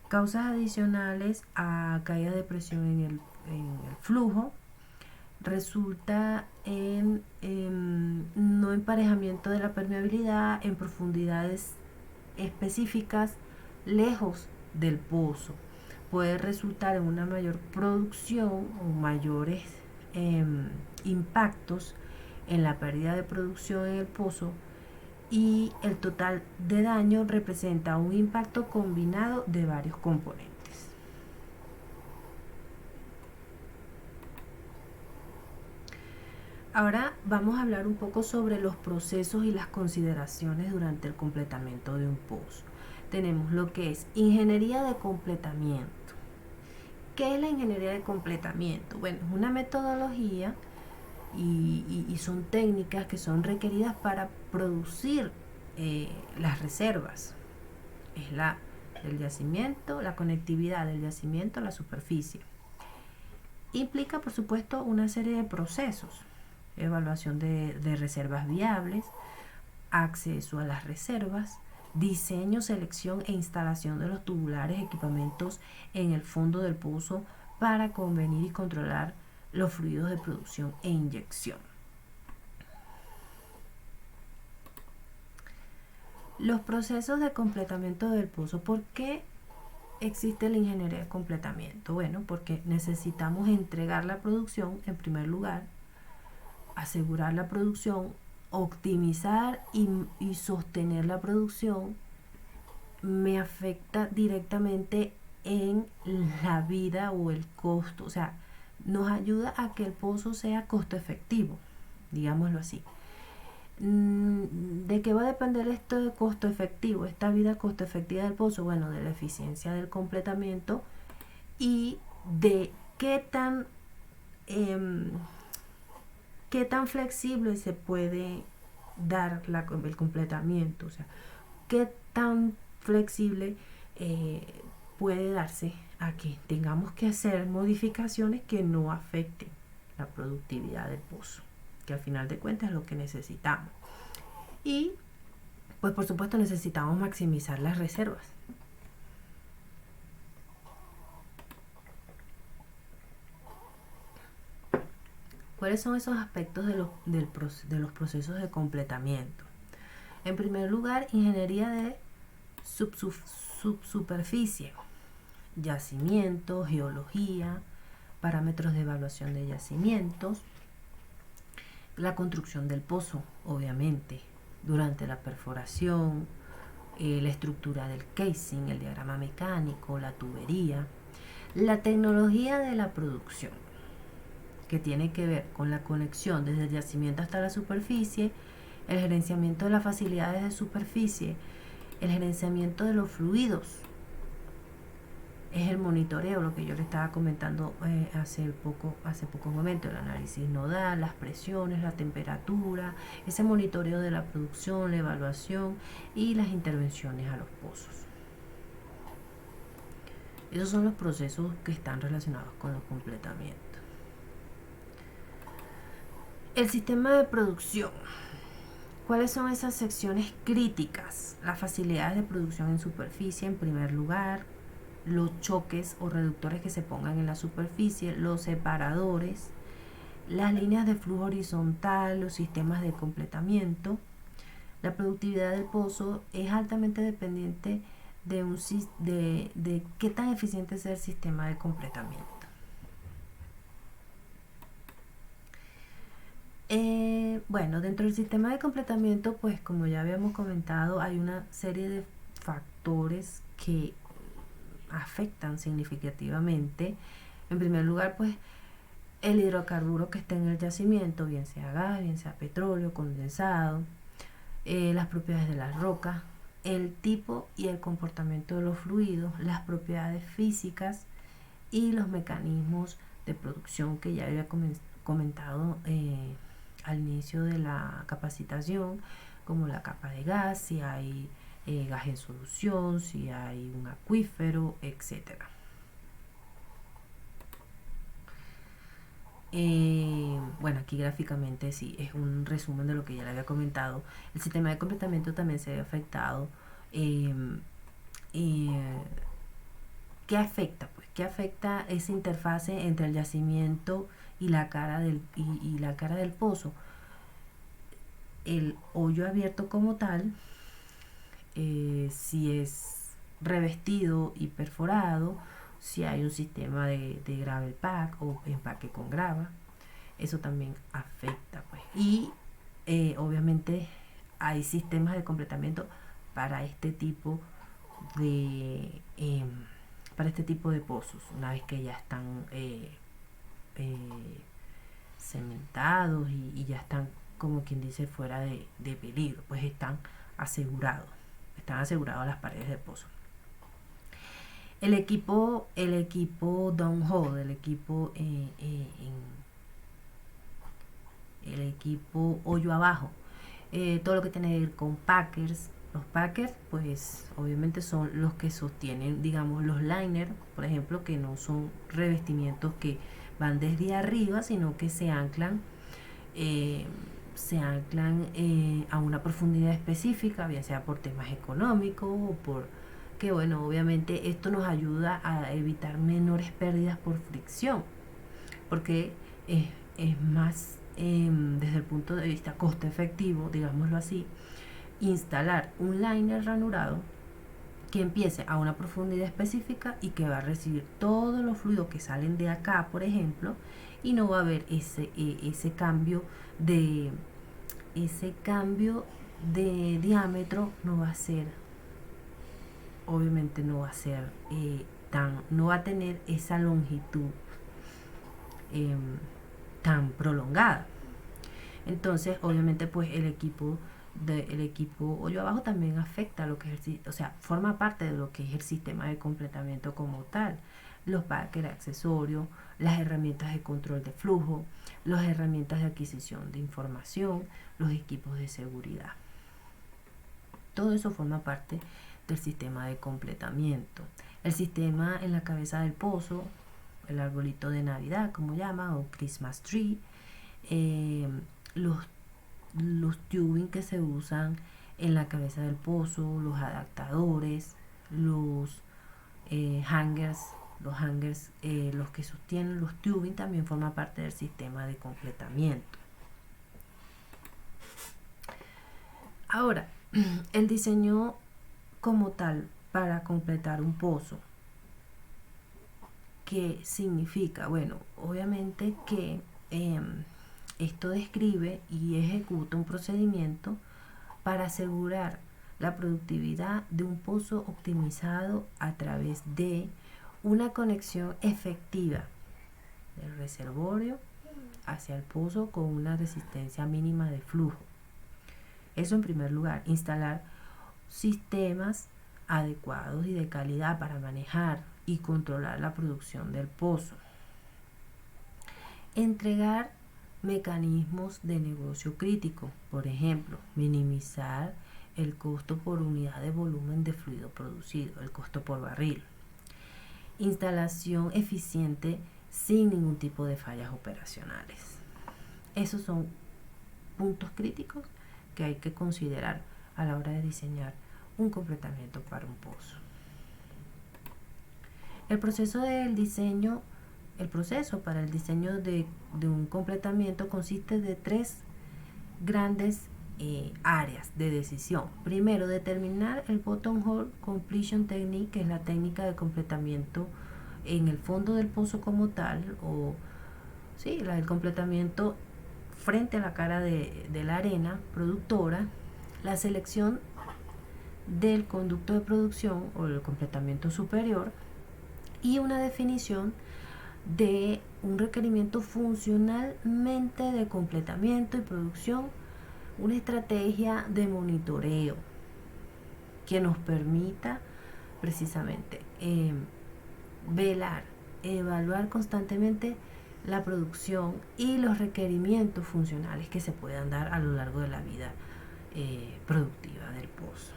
Causas adicionales a caída de presión en el flujo resulta en no emparejamiento de la permeabilidad en profundidades específicas lejos del pozo. Puede resultar en una mayor producción o mayores impactos en la pérdida de producción en el pozo, y el total de daño representa un impacto combinado de varios componentes. Ahora vamos a hablar un poco sobre los procesos y las consideraciones durante el completamiento de un pozo. Tenemos lo que es ingeniería de completamiento. ¿Qué es la ingeniería de completamiento? Bueno, es una metodología y son técnicas que son requeridas para producir las reservas. Es el yacimiento, la conectividad del yacimiento a la superficie. Implica, por supuesto, una serie de procesos: evaluación de reservas viables, acceso a las reservas, diseño, selección e instalación de los tubulares, equipamientos en el fondo del pozo para convenir y controlar los fluidos de producción e inyección. Los procesos de completamiento del pozo. ¿Por qué existe la ingeniería de completamiento? Bueno, porque necesitamos entregar la producción en primer lugar, asegurar la producción, optimizar y sostener la producción. Me afecta directamente en la vida o el costo, o sea, nos ayuda a que el pozo sea costo efectivo, digámoslo así. ¿De qué va a depender esto de costo efectivo, esta vida costo efectiva del pozo? Bueno, de la eficiencia del completamiento y de qué tan flexible se puede dar el completamiento, o sea, qué tan flexible puede darse a que tengamos que hacer modificaciones que no afecten la productividad del pozo, que al final de cuentas es lo que necesitamos. Y pues por supuesto necesitamos maximizar las reservas. ¿Cuáles son esos aspectos de los procesos de completamiento? En primer lugar, ingeniería de subsuperficie, yacimiento, geología, parámetros de evaluación de yacimientos, la construcción del pozo, obviamente, durante la perforación, la estructura del casing, el diagrama mecánico, la tubería, la tecnología de la producción, que tiene que ver con la conexión desde el yacimiento hasta la superficie, el gerenciamiento de las facilidades de superficie, el gerenciamiento de los fluidos, es el monitoreo, lo que yo le estaba comentando hace pocos momentos, el análisis nodal, las presiones, la temperatura, ese monitoreo de la producción, la evaluación y las intervenciones a los pozos. Esos son los procesos que están relacionados con los completamientos. El sistema de producción. ¿Cuáles son esas secciones críticas? Las facilidades de producción en superficie, en primer lugar, los choques o reductores que se pongan en la superficie, los separadores, las líneas de flujo horizontal, los sistemas de completamiento. La productividad del pozo es altamente dependiente de qué tan eficiente sea el sistema de completamiento. Bueno, dentro del sistema de completamiento, pues como ya habíamos comentado, hay una serie de factores que afectan significativamente. En primer lugar, pues el hidrocarburo que está en el yacimiento, bien sea gas, bien sea petróleo, condensado, las propiedades de las rocas, el tipo y el comportamiento de los fluidos, las propiedades físicas y los mecanismos de producción que ya había comentado al inicio de la capacitación, como la capa de gas, si hay gas en solución, si hay un acuífero, etcétera. Bueno, aquí gráficamente sí, es un resumen de lo que ya le había comentado. El sistema de completamiento también se ve afectado. ¿Qué afecta? Pues, ¿qué afecta esa interfase entre el yacimiento y la cara del pozo? El hoyo abierto como tal, si es revestido y perforado, si hay un sistema de gravel pack o empaque con grava, eso también afecta, pues. Y obviamente hay sistemas de completamiento para este tipo de pozos, una vez que ya están cementados y ya están, como quien dice, fuera de peligro, pues están aseguradas las paredes del pozo. El equipo downhole, el equipo hoyo abajo, todo lo que tiene que ver con packers. Los packers, pues obviamente son los que sostienen, digamos, los liners, por ejemplo, que no son revestimientos que van desde arriba, sino que se anclan a una profundidad específica, bien sea por temas económicos o por que, bueno, obviamente esto nos ayuda a evitar menores pérdidas por fricción, porque es más, desde el punto de vista costo efectivo, digámoslo así, instalar un liner ranurado que empiece a una profundidad específica y que va a recibir todos los fluidos que salen de acá, por ejemplo, y no va a haber ese cambio de diámetro. No va a ser, obviamente no va a ser no va a tener esa longitud tan prolongada. Entonces, obviamente, pues el equipo hoyo abajo también afecta lo que es forma parte de lo que es el sistema de completamiento como tal. Los packers accesorios, las herramientas de control de flujo, las herramientas de adquisición de información, los equipos de seguridad. Todo eso forma parte del sistema de completamiento. El sistema en la cabeza del pozo, el arbolito de Navidad, como llama, o Christmas tree, los tubing que se usan en la cabeza del pozo, los adaptadores, los hangers, los que sostienen los tubing también forman parte del sistema de completamiento. Ahora, el diseño como tal para completar un pozo, ¿qué significa? Bueno, obviamente que Esto describe y ejecuta un procedimiento para asegurar la productividad de un pozo optimizado a través de una conexión efectiva del reservorio hacia el pozo con una resistencia mínima de flujo. Eso en primer lugar, instalar sistemas adecuados y de calidad para manejar y controlar la producción del pozo. Entregar mecanismos de negocio crítico, por ejemplo, minimizar el costo por unidad de volumen de fluido producido, el costo por barril. Instalación eficiente sin ningún tipo de fallas operacionales. Esos son puntos críticos que hay que considerar a la hora de diseñar un completamiento para un pozo. El proceso para el diseño de un completamiento consiste de tres grandes áreas de decisión. Primero, determinar el bottom hole completion technique, que es la técnica de completamiento en el fondo del pozo como tal, o sí, el completamiento frente a la cara de la arena productora. La selección del conducto de producción o el completamiento superior, y una definición de un requerimiento funcionalmente de completamiento y producción, una estrategia de monitoreo que nos permita precisamente evaluar constantemente la producción y los requerimientos funcionales que se puedan dar a lo largo de la vida productiva del pozo.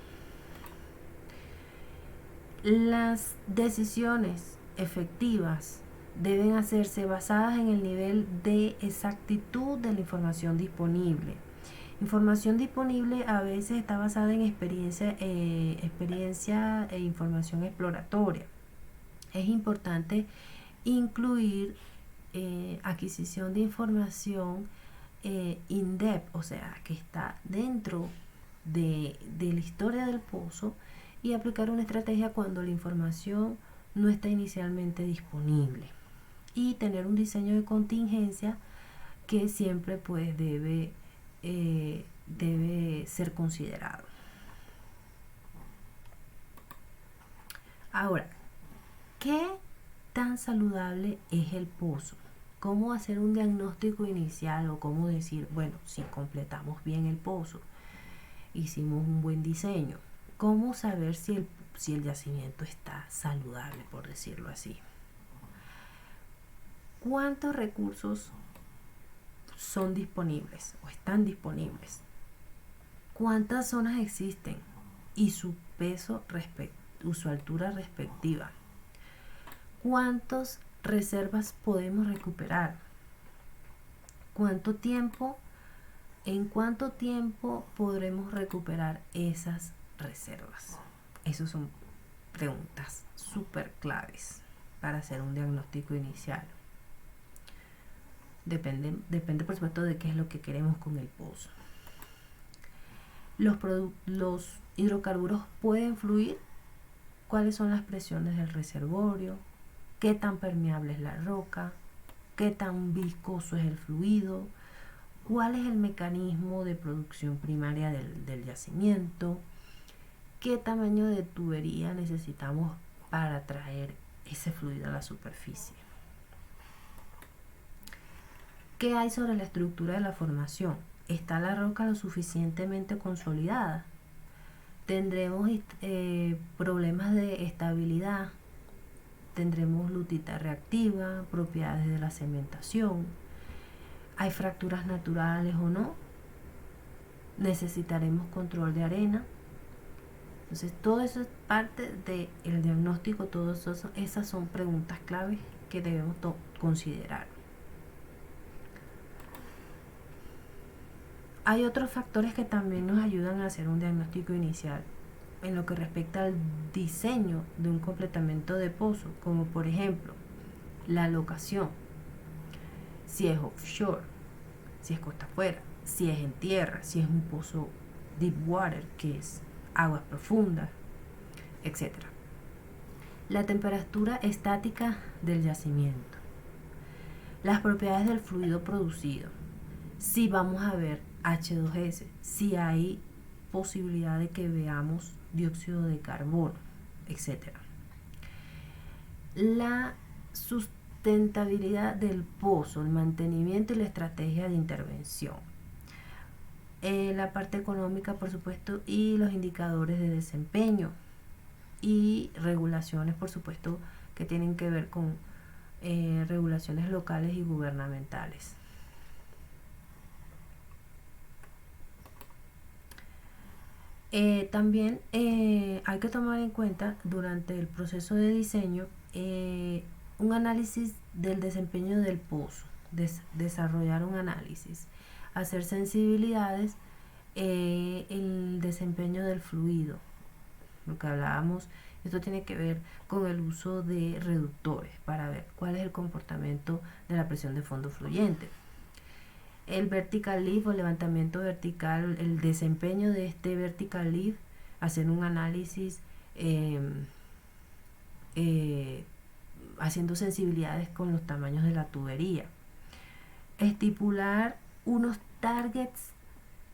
Las decisiones efectivas deben hacerse basadas en el nivel de exactitud de la información disponible. Información disponible a veces está basada en experiencia e información exploratoria. Es importante incluir adquisición de información in-depth, o sea, que está dentro de la historia del pozo, y aplicar una estrategia cuando la información no está inicialmente disponible, y tener un diseño de contingencia que siempre pues debe ser considerado. Ahora, ¿qué tan saludable es el pozo? ¿Cómo hacer un diagnóstico inicial, o cómo decir, bueno, si completamos bien el pozo, hicimos un buen diseño? ¿Cómo saber si el yacimiento está saludable, por decirlo así? ¿Cuántos recursos son disponibles o están disponibles? ¿Cuántas zonas existen y su peso su altura respectiva? ¿Cuántas reservas podemos recuperar? ¿En cuánto tiempo podremos recuperar esas reservas? Esas son preguntas súper claves para hacer un diagnóstico inicial. Depende por supuesto de qué es lo que queremos con el pozo. Los hidrocarburos pueden fluir. ¿Cuáles son las presiones del reservorio? ¿Qué tan permeable es la roca? ¿Qué tan viscoso es el fluido? ¿Cuál es el mecanismo de producción primaria del yacimiento? ¿Qué tamaño de tubería necesitamos para traer ese fluido a la superficie? ¿Qué hay sobre la estructura de la formación? ¿Está la roca lo suficientemente consolidada? ¿Tendremos problemas de estabilidad? ¿Tendremos lutita reactiva? ¿Propiedades de la cementación? ¿Hay fracturas naturales o no? ¿Necesitaremos control de arena? Entonces, todo eso es parte del diagnóstico. Todas esas son preguntas claves que debemos considerar. Hay otros factores que también nos ayudan a hacer un diagnóstico inicial en lo que respecta al diseño de un completamiento de pozo, como por ejemplo la locación, si es offshore, si es costa afuera, si es en tierra, si es un pozo deep water, que es aguas profundas, etc. La temperatura estática del yacimiento, las propiedades del fluido producido, si vamos a ver H2S, si hay posibilidad de que veamos dióxido de carbono, etc. La sustentabilidad del pozo, el mantenimiento y la estrategia de intervención. La parte económica, por supuesto, y los indicadores de desempeño y regulaciones, por supuesto, que tienen que ver con regulaciones locales y gubernamentales. También hay que tomar en cuenta durante el proceso de diseño un análisis del desempeño del pozo, desarrollar un análisis, hacer sensibilidades, el desempeño del fluido, lo que hablábamos. Esto tiene que ver con el uso de reductores para ver cuál es el comportamiento de la presión de fondo fluyente. El vertical lift o levantamiento vertical, el desempeño de este vertical lift, hacer un análisis haciendo sensibilidades con los tamaños de la tubería. Estipular unos targets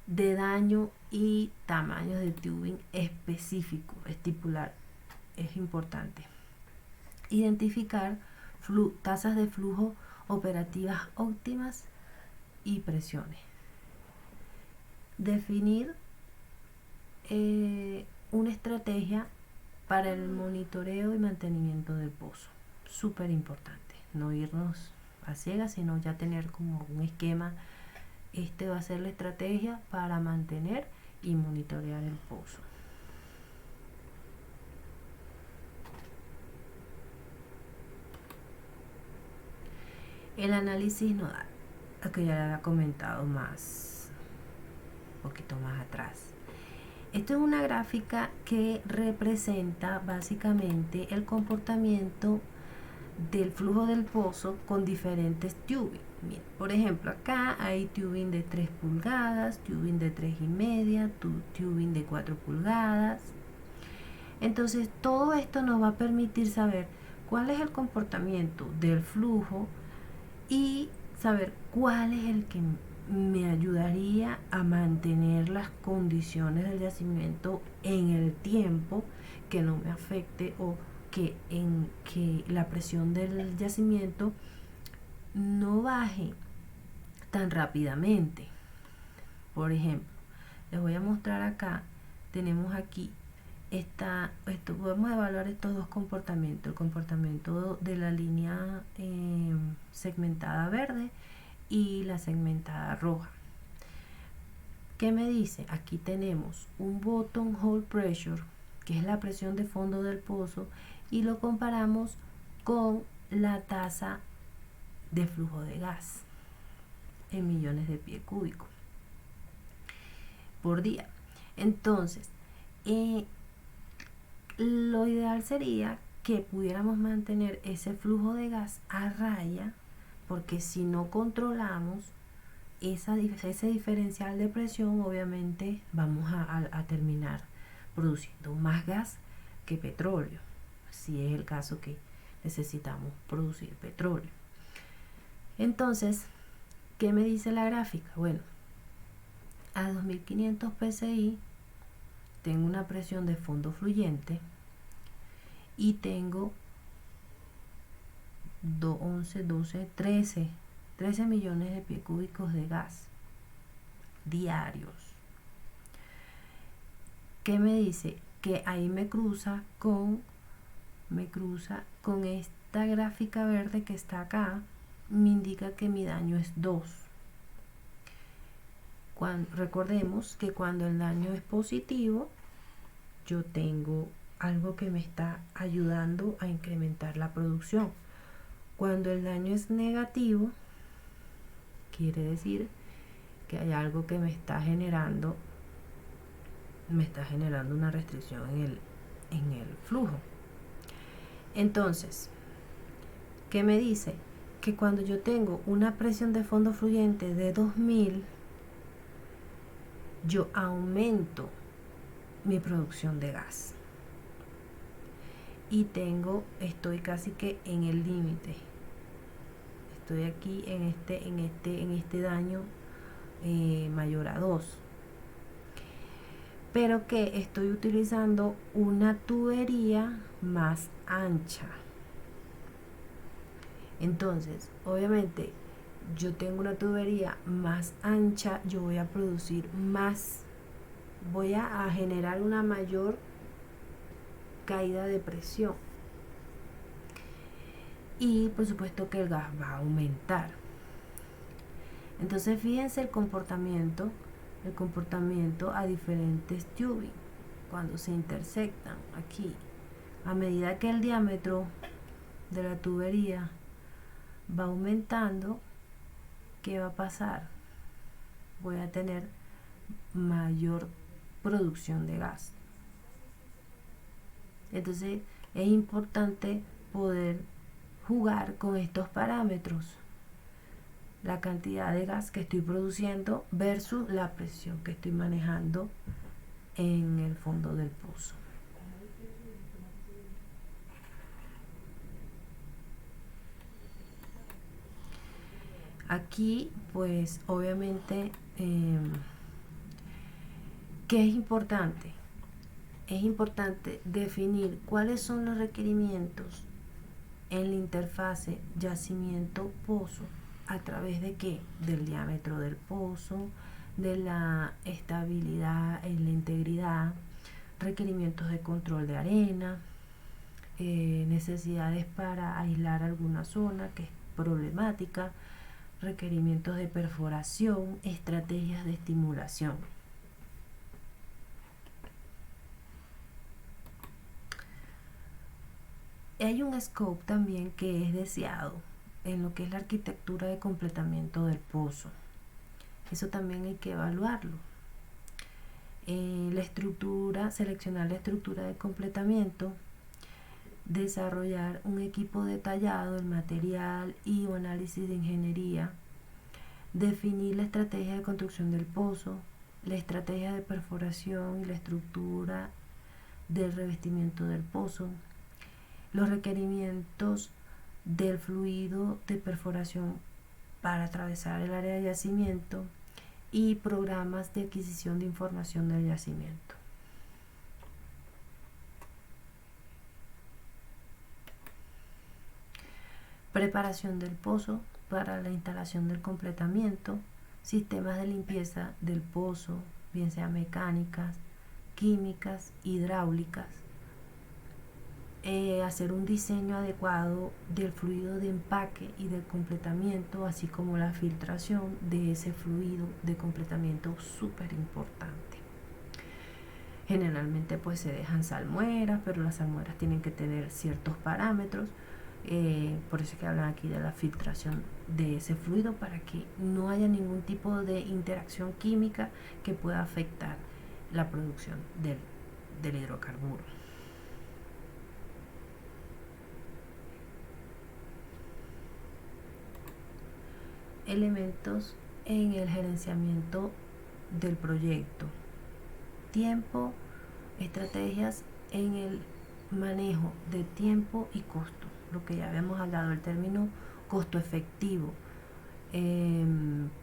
de daño y tamaños de tubing específicos. Estipular es importante. Identificar tasas de flujo operativas óptimas y presiones. Definir una estrategia para el monitoreo y mantenimiento del pozo. Súper importante. No irnos a ciegas, sino ya tener como un esquema. Este va a ser la estrategia para mantener y monitorear el pozo. El análisis nodal, lo que ya le había comentado un poquito más atrás. Esto es una gráfica que representa básicamente el comportamiento del flujo del pozo con diferentes tubing. Bien, por ejemplo, acá hay tubing de 3 pulgadas, tubing de 3,5, tubing de 4 pulgadas. Entonces, todo esto nos va a permitir saber cuál es el comportamiento del flujo y saber cuál es el que me ayudaría a mantener las condiciones del yacimiento en el tiempo, que no me afecte o que la presión del yacimiento no baje tan rápidamente. Por ejemplo, les voy a mostrar acá, tenemos aquí podemos evaluar estos dos comportamientos, el comportamiento de la línea segmentada verde y la segmentada roja. ¿Qué me dice? Aquí tenemos un bottom hole pressure, que es la presión de fondo del pozo, y lo comparamos con la tasa de flujo de gas en millones de pies cúbicos por día. Entonces, lo ideal sería que pudiéramos mantener ese flujo de gas a raya, porque si no controlamos ese diferencial de presión, obviamente vamos a terminar produciendo más gas que petróleo, si es el caso que necesitamos producir petróleo. Entonces, ¿qué me dice la gráfica? Bueno, a 2500 psi tengo una presión de fondo fluyente y tengo 11, 12, 13 millones de pies cúbicos de gas diarios. ¿Qué me dice? Que ahí me cruza con esta gráfica verde que está acá, me indica que mi daño es 2. Recordemos que cuando el daño es positivo, yo tengo algo que me está ayudando a incrementar la producción. Cuando el daño es negativo, quiere decir que hay algo que me está generando una restricción en el flujo. Entonces, ¿qué me dice? Que cuando yo tengo una presión de fondo fluyente de 2000, yo aumento mi producción de gas y estoy casi que en el límite. Estoy aquí en este daño mayor a 2, pero que estoy utilizando una tubería más ancha. Entonces, obviamente, yo tengo una tubería más ancha, yo voy a producir más, voy a generar una mayor caída de presión, y por supuesto que el gas va a aumentar. Entonces fíjense el comportamiento a diferentes tubing cuando se intersectan aquí. A medida que el diámetro de la tubería va aumentando, ¿qué va a pasar? Voy a tener mayor producción de gas. Entonces es importante poder jugar con estos parámetros, la cantidad de gas que estoy produciendo versus la presión que estoy manejando en el fondo del pozo. Aquí pues obviamente ¿qué es importante? Es importante definir cuáles son los requerimientos en la interfase yacimiento-pozo. ¿A través de qué? Del diámetro del pozo, de la estabilidad en la integridad, requerimientos de control de arena, necesidades para aislar alguna zona que es problemática, requerimientos de perforación, estrategias de estimulación. Hay un scope también que es deseado en lo que es la arquitectura de completamiento del pozo. Eso también hay que evaluarlo. La estructura, seleccionar la estructura de completamiento, desarrollar un equipo detallado, el material y un análisis de ingeniería, definir la estrategia de construcción del pozo, la estrategia de perforación y la estructura del revestimiento del pozo, los requerimientos del fluido de perforación para atravesar el área de yacimiento y programas de adquisición de información del yacimiento. Preparación del pozo para la instalación del completamiento, sistemas de limpieza del pozo, bien sea mecánicas, químicas, hidráulicas, hacer un diseño adecuado del fluido de empaque y del completamiento, así como la filtración de ese fluido de completamiento, súper importante. Generalmente pues se dejan salmueras, pero las salmueras tienen que tener ciertos parámetros, por eso es que hablan aquí de la filtración de ese fluido para que no haya ningún tipo de interacción química que pueda afectar la producción del hidrocarburo. Elementos en el gerenciamiento del proyecto: tiempo, estrategias en el manejo de tiempo y costo, lo que ya habíamos hablado, el término costo efectivo,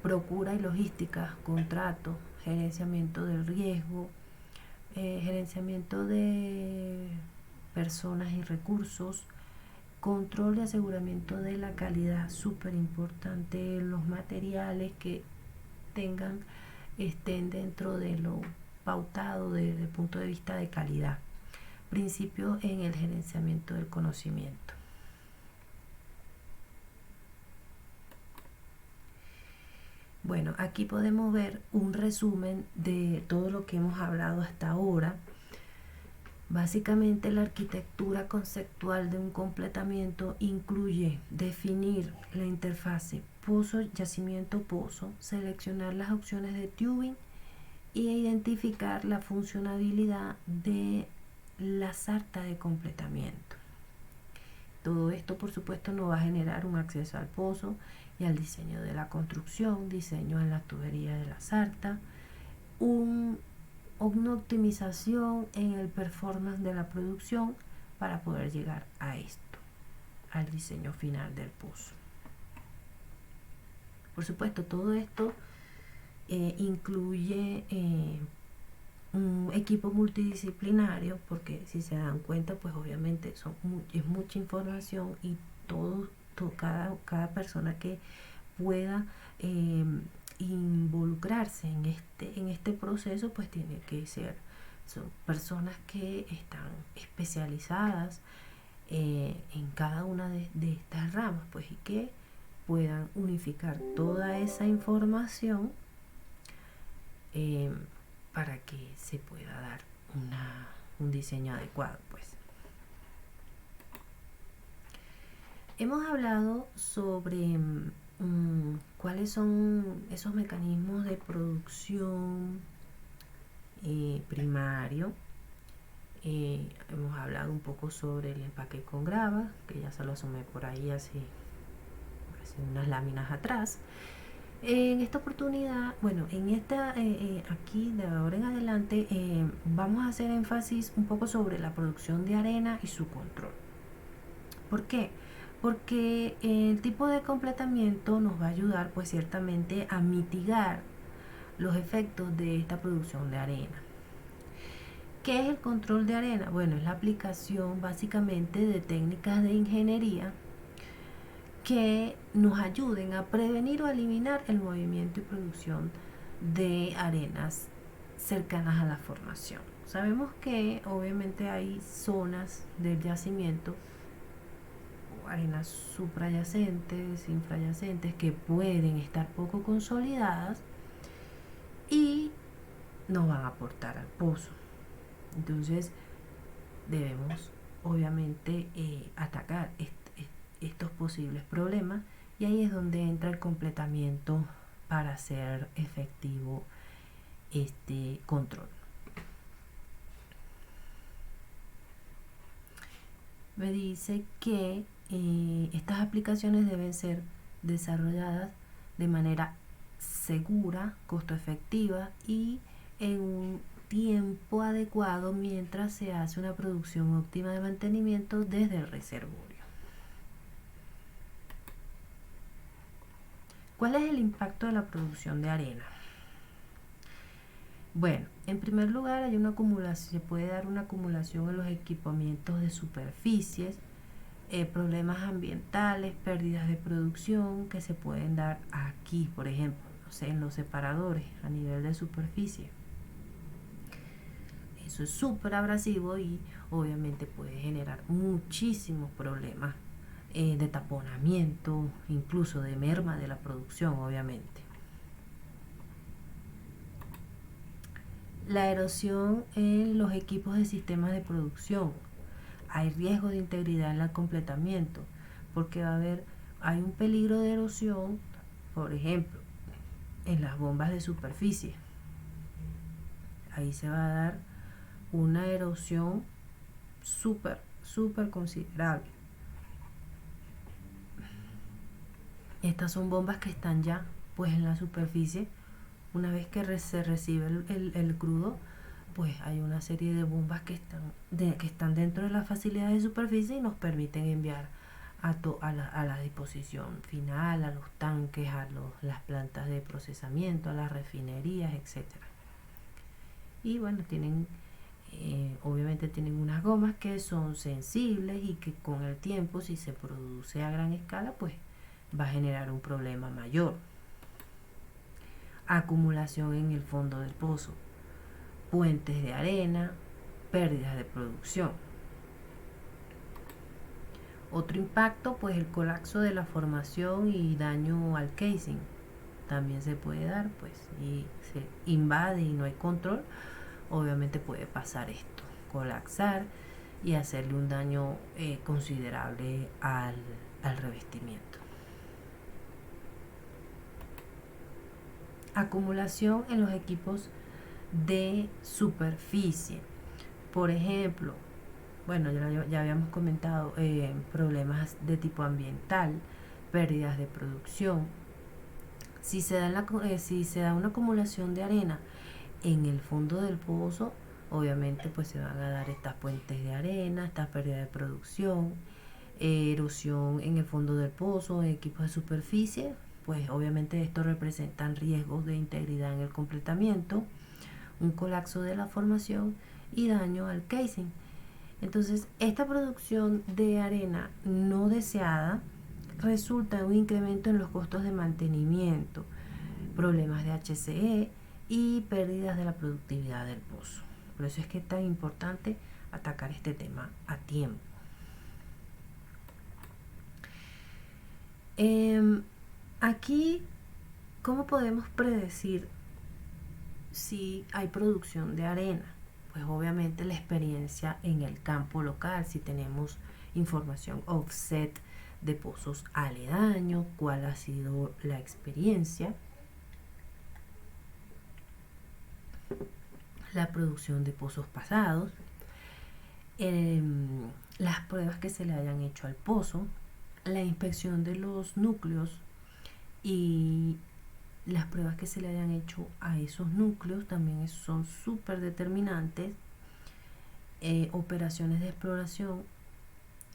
procura y logística, contrato, gerenciamiento del riesgo, gerenciamiento de personas y recursos, control y aseguramiento de la calidad, súper importante, los materiales que estén dentro de lo pautado desde el punto de vista de calidad. Principios en el gerenciamiento del conocimiento. Bueno, aquí podemos ver un resumen de todo lo que hemos hablado hasta ahora. Básicamente la arquitectura conceptual de un completamiento incluye definir la interfase pozo, yacimiento, pozo, seleccionar las opciones de tubing y identificar la funcionabilidad de la sarta de completamiento. Todo esto por supuesto nos va a generar un acceso al pozo y al diseño de la construcción, diseño en la tubería de la sarta, una optimización en el performance de la producción para poder llegar a esto, al diseño final del pozo. Por supuesto, todo esto incluye un equipo multidisciplinario, porque si se dan cuenta, pues obviamente es mucha información y cada persona que pueda involucrarse en este proceso, pues tiene que ser, son personas que están especializadas en cada una de estas ramas, pues, y que puedan unificar toda esa información eh, para que se pueda dar un diseño adecuado, pues. Hemos hablado sobre cuáles son esos mecanismos de producción primario. Hemos hablado un poco sobre el empaque con grava, que ya se lo asumí por ahí hace unas láminas atrás. En esta oportunidad, bueno, aquí de ahora en adelante, vamos a hacer énfasis un poco sobre la producción de arena y su control. ¿Por qué? Porque el tipo de completamiento nos va a ayudar, pues, ciertamente a mitigar los efectos de esta producción de arena. ¿Qué es el control de arena? Bueno, es la aplicación básicamente de técnicas de ingeniería que nos ayuden a prevenir o eliminar el movimiento y producción de arenas cercanas a la formación. Sabemos que obviamente hay zonas del yacimiento, arenas suprayacentes, infrayacentes, que pueden estar poco consolidadas y nos van a aportar al pozo. Entonces debemos obviamente atacar estos posibles problemas, y ahí es donde entra el completamiento para hacer efectivo este control. Me dice que estas aplicaciones deben ser desarrolladas de manera segura, costo efectiva y en un tiempo adecuado mientras se hace una producción óptima de mantenimiento desde el reservorio. ¿Cuál es el impacto de la producción de arena? Bueno, en primer lugar hay una acumulación, se puede dar una acumulación en los equipamientos de superficies, problemas ambientales, pérdidas de producción que se pueden dar aquí, por ejemplo, no sé, en los separadores a nivel de superficie. Eso es súper abrasivo y obviamente puede generar muchísimos problemas de taponamiento, incluso de merma de la producción, obviamente. La erosión en los equipos de sistemas de producción. Hay riesgo de integridad en el completamiento, porque hay un peligro de erosión, por ejemplo, en las bombas de superficie. Ahí se va a dar una erosión súper considerable. Estas son bombas que están ya pues en la superficie. Una vez que se recibe el crudo, pues hay una serie de bombas que están dentro de las facilidades de superficie y nos permiten enviar a la disposición final, a los tanques, las plantas de procesamiento, a las refinerías, etc. Y bueno, obviamente tienen unas gomas que son sensibles y que con el tiempo, si se produce a gran escala, pues va a generar un problema mayor. Acumulación en el fondo del pozo, puentes de arena, pérdidas de producción. Otro impacto, pues el colapso de la formación y daño al casing también se puede dar, pues, y se invade y no hay control, obviamente puede pasar esto, colapsar y hacerle un daño considerable al revestimiento. Acumulación en los equipos de superficie. Por ejemplo, bueno, ya habíamos comentado problemas de tipo ambiental, pérdidas de producción. Si se da una acumulación de arena en el fondo del pozo, obviamente pues se van a dar estas puentes de arena, estas pérdidas de producción, erosión en el fondo del pozo, en equipos de superficie, pues obviamente esto representa riesgos de integridad en el completamiento, un colapso de la formación y daño al casing. Entonces, esta producción de arena no deseada resulta en un incremento en los costos de mantenimiento, problemas de HCE y pérdidas de la productividad del pozo. Por eso es que es tan importante atacar este tema a tiempo. Aquí, ¿cómo podemos predecir si hay producción de arena? Pues obviamente la experiencia en el campo local, si tenemos información offset de pozos aledaños, cuál ha sido la experiencia, la producción de pozos pasados, las pruebas que se le hayan hecho al pozo, la inspección de los núcleos y las pruebas que se le hayan hecho a esos núcleos también son súper determinantes. Operaciones de exploración,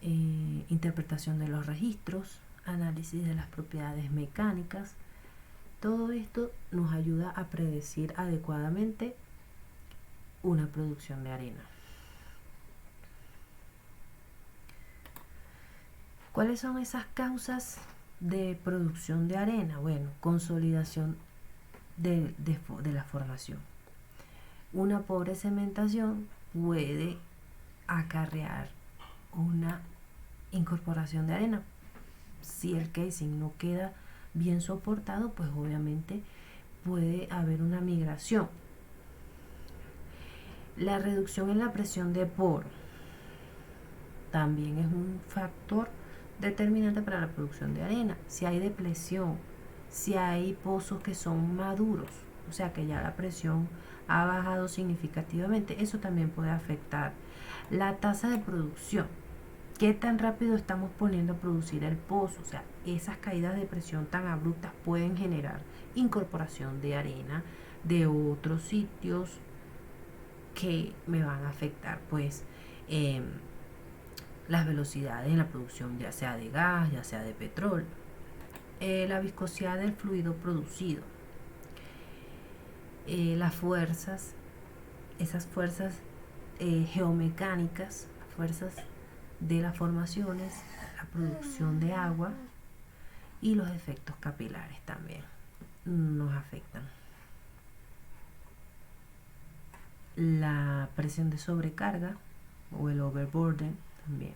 interpretación de los registros, análisis de las propiedades mecánicas. Todo esto nos ayuda a predecir adecuadamente una producción de arena. ¿Cuáles son esas causas de producción de arena? Bueno, consolidación de la formación. Una pobre cementación puede acarrear una incorporación de arena. Si el casing no queda bien soportado, pues obviamente puede haber una migración. La reducción en la presión de poro también es un factor determinante para la producción de arena. Si hay depresión, si hay pozos que son maduros, o sea que ya la presión ha bajado significativamente, eso también puede afectar la tasa de producción. ¿Qué tan rápido estamos poniendo a producir el pozo? O sea, esas caídas de presión tan abruptas pueden generar incorporación de arena de otros sitios que me van a afectar, pues, las velocidades en la producción, ya sea de gas, ya sea de petróleo, la viscosidad del fluido producido, las fuerzas, esas fuerzas geomecánicas, fuerzas de las formaciones, la producción de agua y los efectos capilares también nos afectan. La presión de sobrecarga o el overburden también.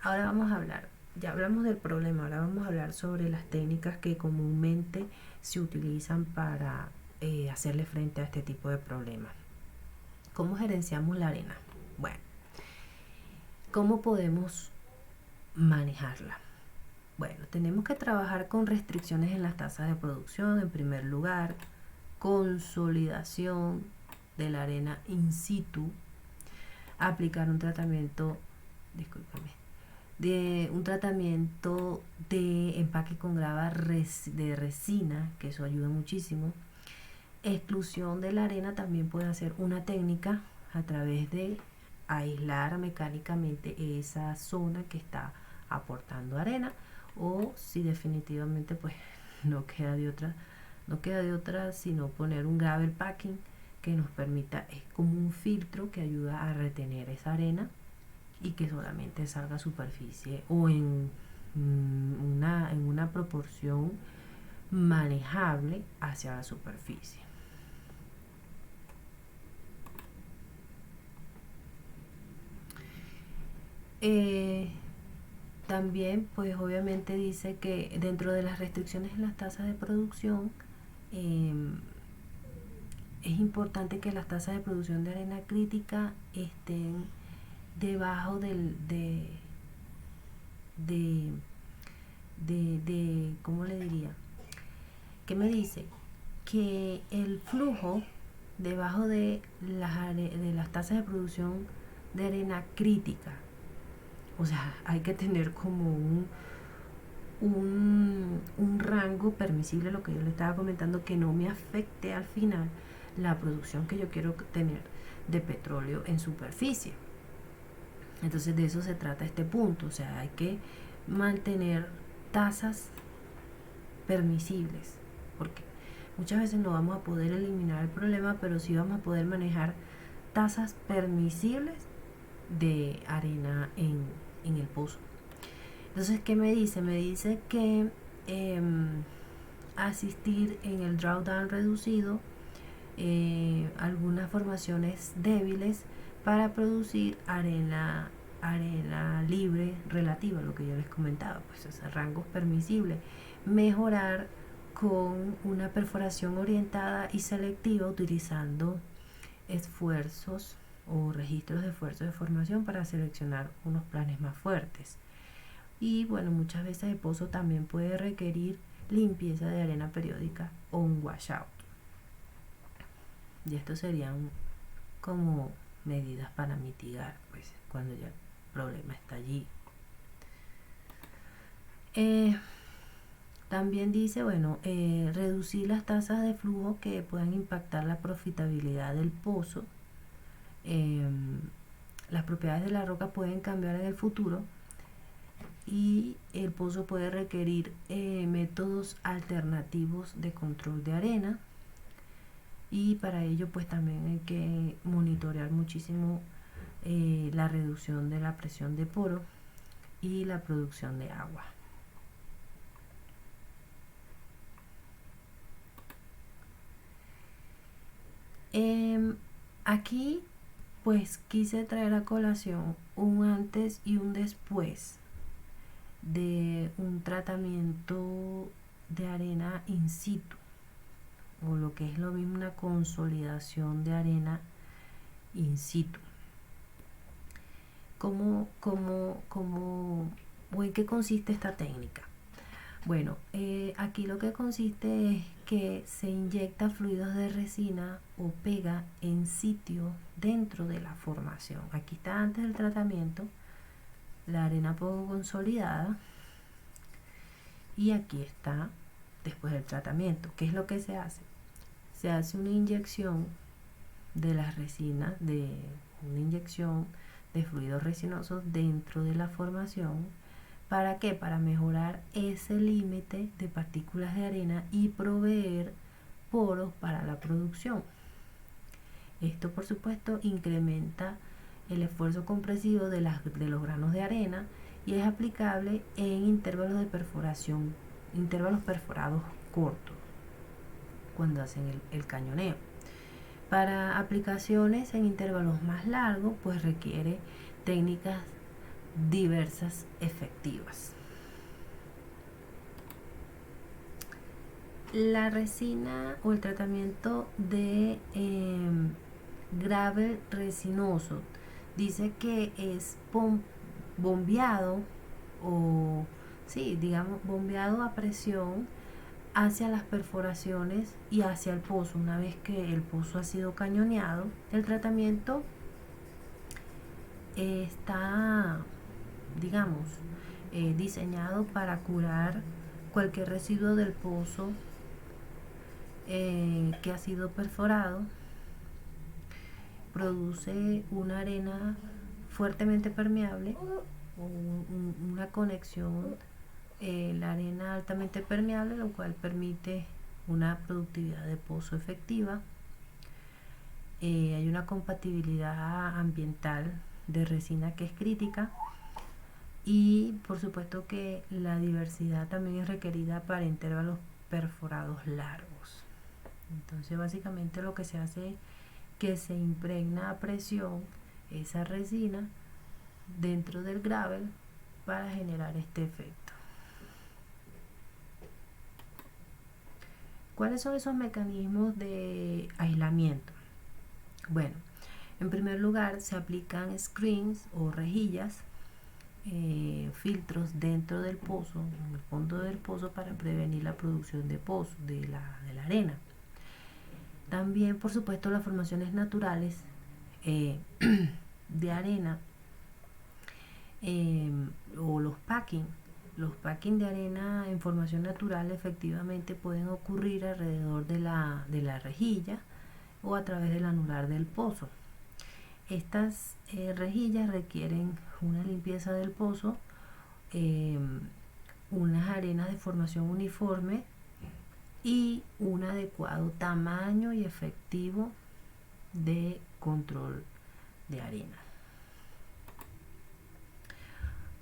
Ahora vamos a hablar, ya hablamos del problema, ahora vamos a hablar sobre las técnicas que comúnmente se utilizan para hacerle frente a este tipo de problemas. ¿Cómo gerenciamos la arena? Bueno, ¿cómo podemos manejarla? Bueno, tenemos que trabajar con restricciones en las tasas de producción, en primer lugar, consolidación de la arena in situ, aplicar un tratamiento, de empaque con grava de resina, que eso ayuda muchísimo. Exclusión de la arena también puede hacer una técnica a través de aislar mecánicamente esa zona que está aportando arena, o si definitivamente pues no queda de otra sino poner un gravel packing que nos permita, es como un filtro que ayuda a retener esa arena y que solamente salga a superficie o en una proporción manejable hacia la superficie. También pues obviamente dice que dentro de las restricciones en las tasas de producción es importante que las tasas de producción de arena crítica estén debajo ¿cómo le diría? ¿Qué me dice? Que el flujo debajo de las tasas de producción de arena crítica, o sea, hay que tener como un rango permisible, lo que yo le estaba comentando, que no me afecte al final la producción que yo quiero tener de petróleo en superficie. Entonces de eso se trata este punto, o sea, hay que mantener tasas permisibles, porque muchas veces no vamos a poder eliminar el problema, pero sí vamos a poder manejar tasas permisibles de arena en el pozo. Entonces, ¿qué me dice? Me dice que asistir en el drawdown reducido algunas formaciones débiles para producir arena libre relativa, lo que yo les comentaba, pues esos rangos permisibles, mejorar con una perforación orientada y selectiva utilizando esfuerzos o registros de esfuerzos de formación para seleccionar unos planes más fuertes. Y bueno, muchas veces el pozo también puede requerir limpieza de arena periódica o un washout. Y estos serían como medidas para mitigar, pues, cuando ya el problema está allí. También dice, bueno, reducir las tasas de flujo que puedan impactar la profitabilidad del pozo. Las propiedades de la roca pueden cambiar en el futuro y el pozo puede requerir métodos alternativos de control de arena, y para ello pues también hay que monitorear muchísimo la reducción de la presión de poro y la producción de agua. Aquí pues quise traer a colación un antes y un después de un tratamiento de arena in situ, o lo que es lo mismo una consolidación de arena in situ. ¿O en qué consiste esta técnica? Bueno, aquí lo que consiste es que se inyecta fluidos de resina o pega en sitio dentro de la formación. Aquí está antes del tratamiento la arena poco consolidada y aquí está después del tratamiento. ¿Qué es lo que se hace? Se hace una inyección de las resinas, una inyección de fluidos resinosos dentro de la formación. ¿Para qué? Para mejorar ese límite de partículas de arena y proveer poros para la producción. Esto, por supuesto, incrementa el esfuerzo compresivo de los granos de arena y es aplicable en intervalos de perforación, intervalos perforados cortos, cuando hacen el cañoneo. Para aplicaciones en intervalos más largos, pues requiere técnicas diversas efectivas. La resina o el tratamiento de gravel resinoso dice que es bombeado, o sí, digamos bombeado a presión hacia las perforaciones y hacia el pozo. Una vez que el pozo ha sido cañoneado, el tratamiento está, digamos, diseñado para curar cualquier residuo del pozo que ha sido perforado. Produce una arena fuertemente permeable o una conexión, la arena altamente permeable, lo cual permite una productividad de pozo efectiva. Hay una compatibilidad ambiental de resina que es crítica, y por supuesto que la diversidad también es requerida para intervalos perforados largos. Entonces básicamente lo que se hace es que se impregna a presión esa resina dentro del gravel para generar este efecto. ¿Cuáles son esos mecanismos de aislamiento? Bueno, en primer lugar se aplican screens o rejillas, filtros dentro del pozo, en el fondo del pozo, para prevenir la producción de pozo, de la arena. También, por supuesto, las formaciones naturales de arena, o los packing de arena en formación natural efectivamente pueden ocurrir alrededor de la rejilla o a través del anular del pozo. Estas rejillas requieren una limpieza del pozo, unas arenas de formación uniforme y un adecuado tamaño y efectivo de control de arena.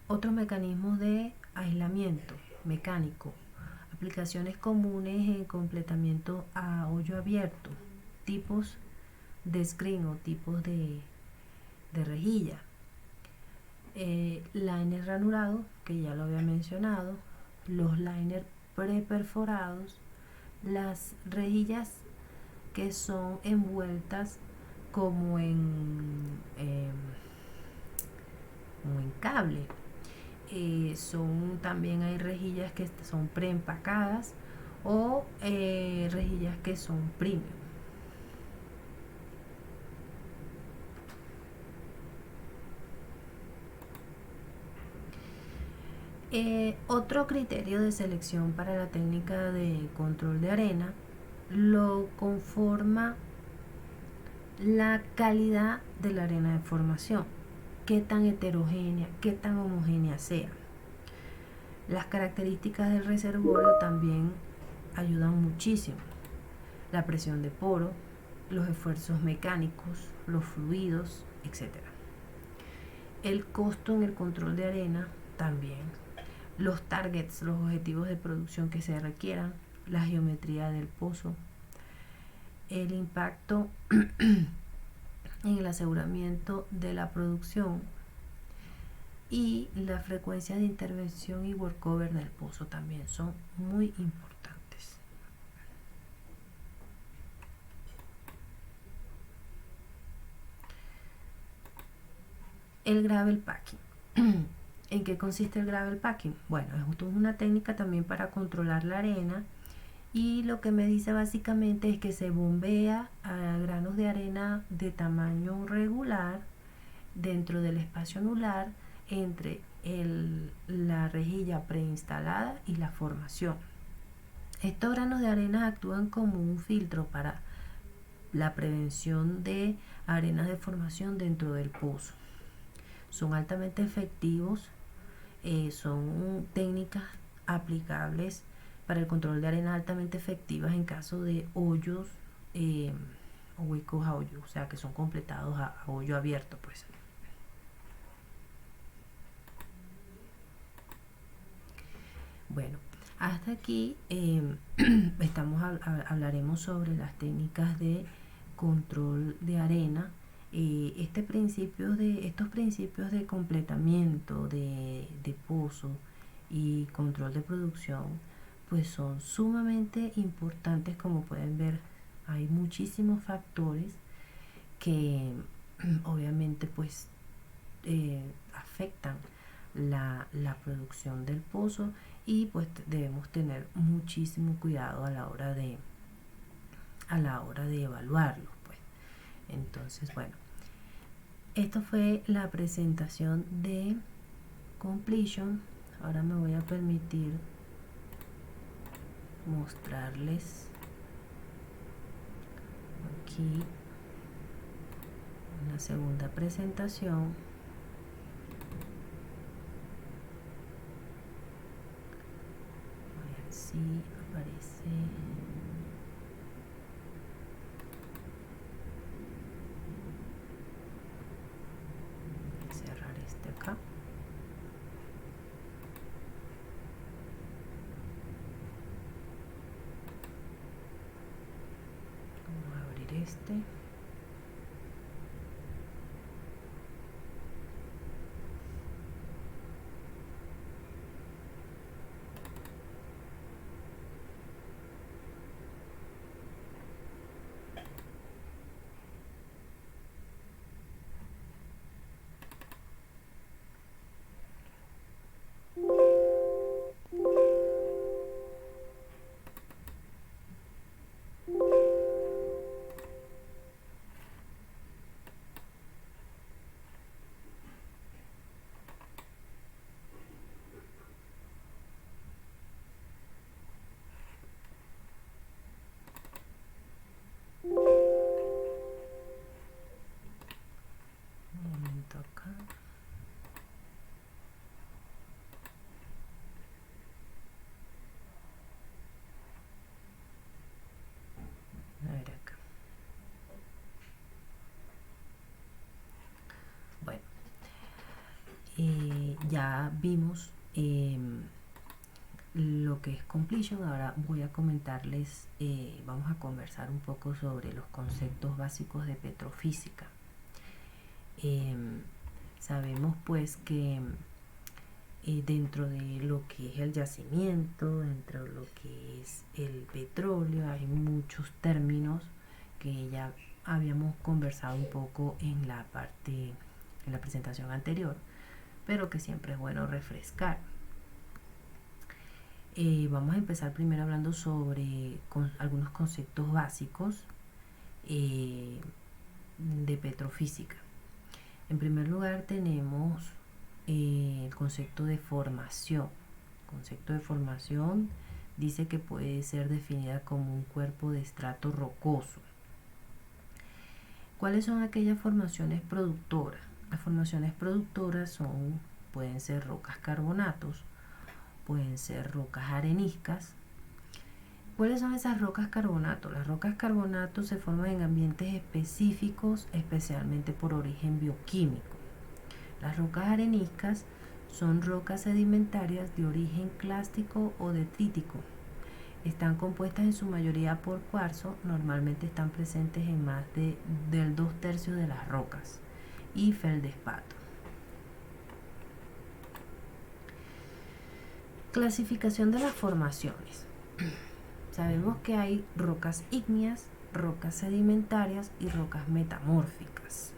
Otros mecanismos de aislamiento mecánico. Aplicaciones comunes en completamiento a hoyo abierto. Tipos de screen o tipos de rejilla. Liner ranurado, que ya lo había mencionado. Los liners preperforados. Las rejillas que son envueltas como en cable. También hay rejillas que son preempacadas o rejillas que son premium. Otro criterio de selección para la técnica de control de arena lo conforma la calidad de la arena de formación, qué tan heterogénea, qué tan homogénea sea. Las características del reservorio también ayudan muchísimo. La presión de poro, los esfuerzos mecánicos, los fluidos, etc. El costo en el control de arena también. Los targets, los objetivos de producción que se requieran, la geometría del pozo, el impacto en el aseguramiento de la producción y la frecuencia de intervención y workover del pozo también son muy importantes. El gravel packing. ¿En qué consiste el gravel packing? Bueno, es una técnica también para controlar la arena, y lo que me dice básicamente es que se bombea a granos de arena de tamaño regular dentro del espacio anular entre la rejilla preinstalada y la formación. Estos granos de arena actúan como un filtro para la prevención de arenas de formación dentro del pozo. Son altamente efectivos, son técnicas aplicables para el control de arena altamente efectivas en caso de hoyos o huecos a hoyo, o sea que son completados a hoyo abierto, pues. Bueno, hasta aquí hablaremos sobre las técnicas de control de arena. Estos principios de completamiento de pozo y control de producción pues son sumamente importantes. Como pueden ver, hay muchísimos factores que obviamente pues afectan la producción del pozo, y pues debemos tener muchísimo cuidado a la hora de evaluarlo, pues. Entonces, bueno, esto fue la presentación de completion. Ahora me voy a permitir mostrarles aquí una segunda presentación. A ver si aparece. Voy a cerrar este acá. Vamos a abrir este. Un momento acá. ya vimos lo que es completion. Ahora voy a comentarles, vamos a conversar un poco sobre los conceptos básicos de petrofísica. Sabemos pues que dentro de lo que es el yacimiento, dentro de lo que es el petróleo, hay muchos términos que ya habíamos conversado un poco en la presentación anterior, pero que siempre es bueno refrescar. Vamos a empezar primero hablando sobre algunos conceptos básicos de petrofísica. En primer lugar tenemos el concepto de formación. El concepto de formación dice que puede ser definida como un cuerpo de estrato rocoso. ¿Cuáles son aquellas formaciones productoras? Las formaciones productoras pueden ser rocas carbonatos, pueden ser rocas areniscas. ¿Cuáles son esas rocas carbonatos? Las rocas carbonatos se forman en ambientes específicos, especialmente por origen bioquímico. Las rocas areniscas son rocas sedimentarias de origen clástico o detrítico. Están compuestas en su mayoría por cuarzo, normalmente están presentes en más del 2/3 de las rocas, y feldespato. Clasificación de las formaciones. Sabemos que hay rocas ígneas, rocas sedimentarias y rocas metamórficas.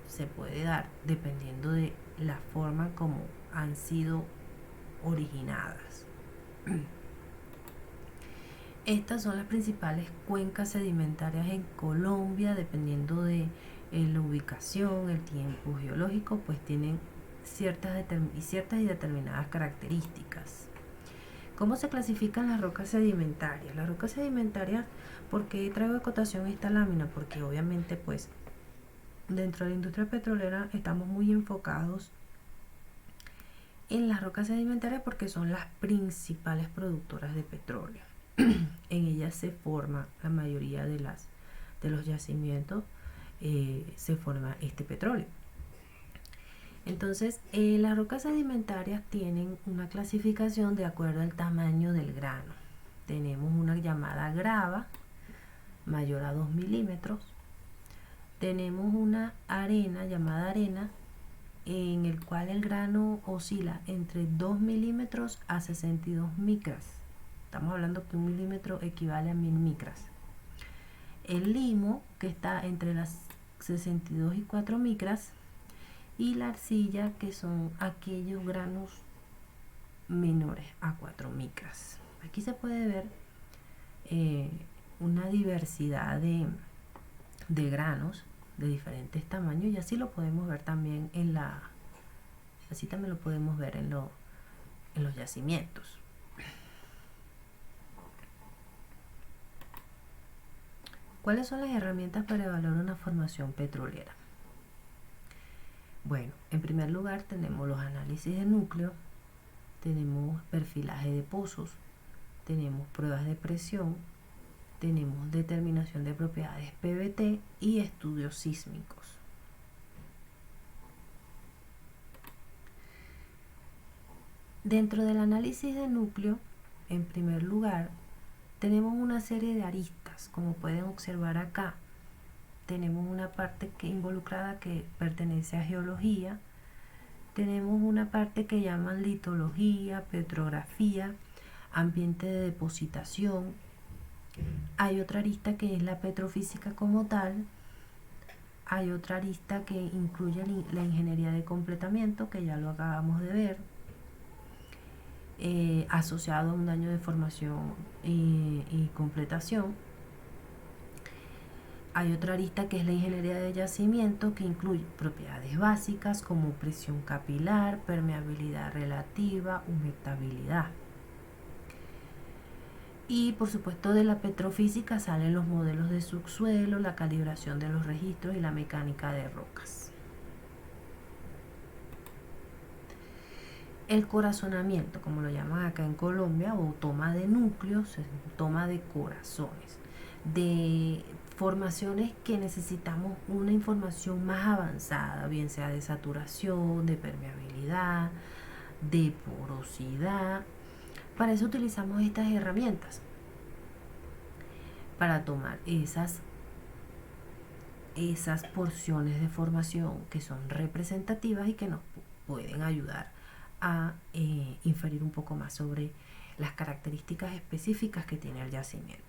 Se puede dar dependiendo de la forma como han sido originadas. Estas son las principales cuencas sedimentarias en Colombia. Dependiendo de la ubicación, el tiempo geológico, pues tienen ciertas y determinadas características. ¿Cómo se clasifican las rocas sedimentarias? Las rocas sedimentarias, ¿por qué traigo de cotación esta lámina? Porque obviamente pues dentro de la industria petrolera estamos muy enfocados en las rocas sedimentarias porque son las principales productoras de petróleo. En ellas se forma la mayoría de los yacimientos, se forma este petróleo. Entonces, las rocas sedimentarias tienen una clasificación de acuerdo al tamaño del grano. Tenemos una llamada grava, mayor a 2 milímetros. Tenemos una arena llamada arena, en el cual el grano oscila entre 2 milímetros a 62 micras. Estamos hablando que 1 milímetro equivale a 1000 micras. El limo, que está entre las 62 y 4 micras. Y la arcilla, que son aquellos granos menores a 4 micras. Aquí se puede ver una diversidad de granos de diferentes tamaños, y así lo podemos ver también así también lo podemos ver en los yacimientos. ¿Cuáles son las herramientas para evaluar una formación petrolera? Bueno, en primer lugar tenemos los análisis de núcleo, tenemos perfilaje de pozos, tenemos pruebas de presión, tenemos determinación de propiedades PVT y estudios sísmicos. Dentro del análisis de núcleo, en primer lugar, tenemos una serie de aristas, como pueden observar acá. Tenemos una parte involucrada que pertenece a geología, tenemos una parte que llaman litología, petrografía, ambiente de depositación. Hay otra arista que es la petrofísica como tal. Hay otra arista que incluye la ingeniería de completamiento, que ya lo acabamos de ver, asociado a un daño de formación y completación. Hay otra arista que es la ingeniería de yacimiento, que incluye propiedades básicas como presión capilar, permeabilidad relativa, humectabilidad. Y por supuesto de la petrofísica salen los modelos de subsuelo, la calibración de los registros y la mecánica de rocas. El corazonamiento, como lo llaman acá en Colombia, o toma de núcleos, toma de corazones, de formaciones que necesitamos una información más avanzada, bien sea de saturación, de permeabilidad, de porosidad. Para eso utilizamos estas herramientas, para tomar esas porciones de formación que son representativas y que nos pueden ayudar a inferir un poco más sobre las características específicas que tiene el yacimiento.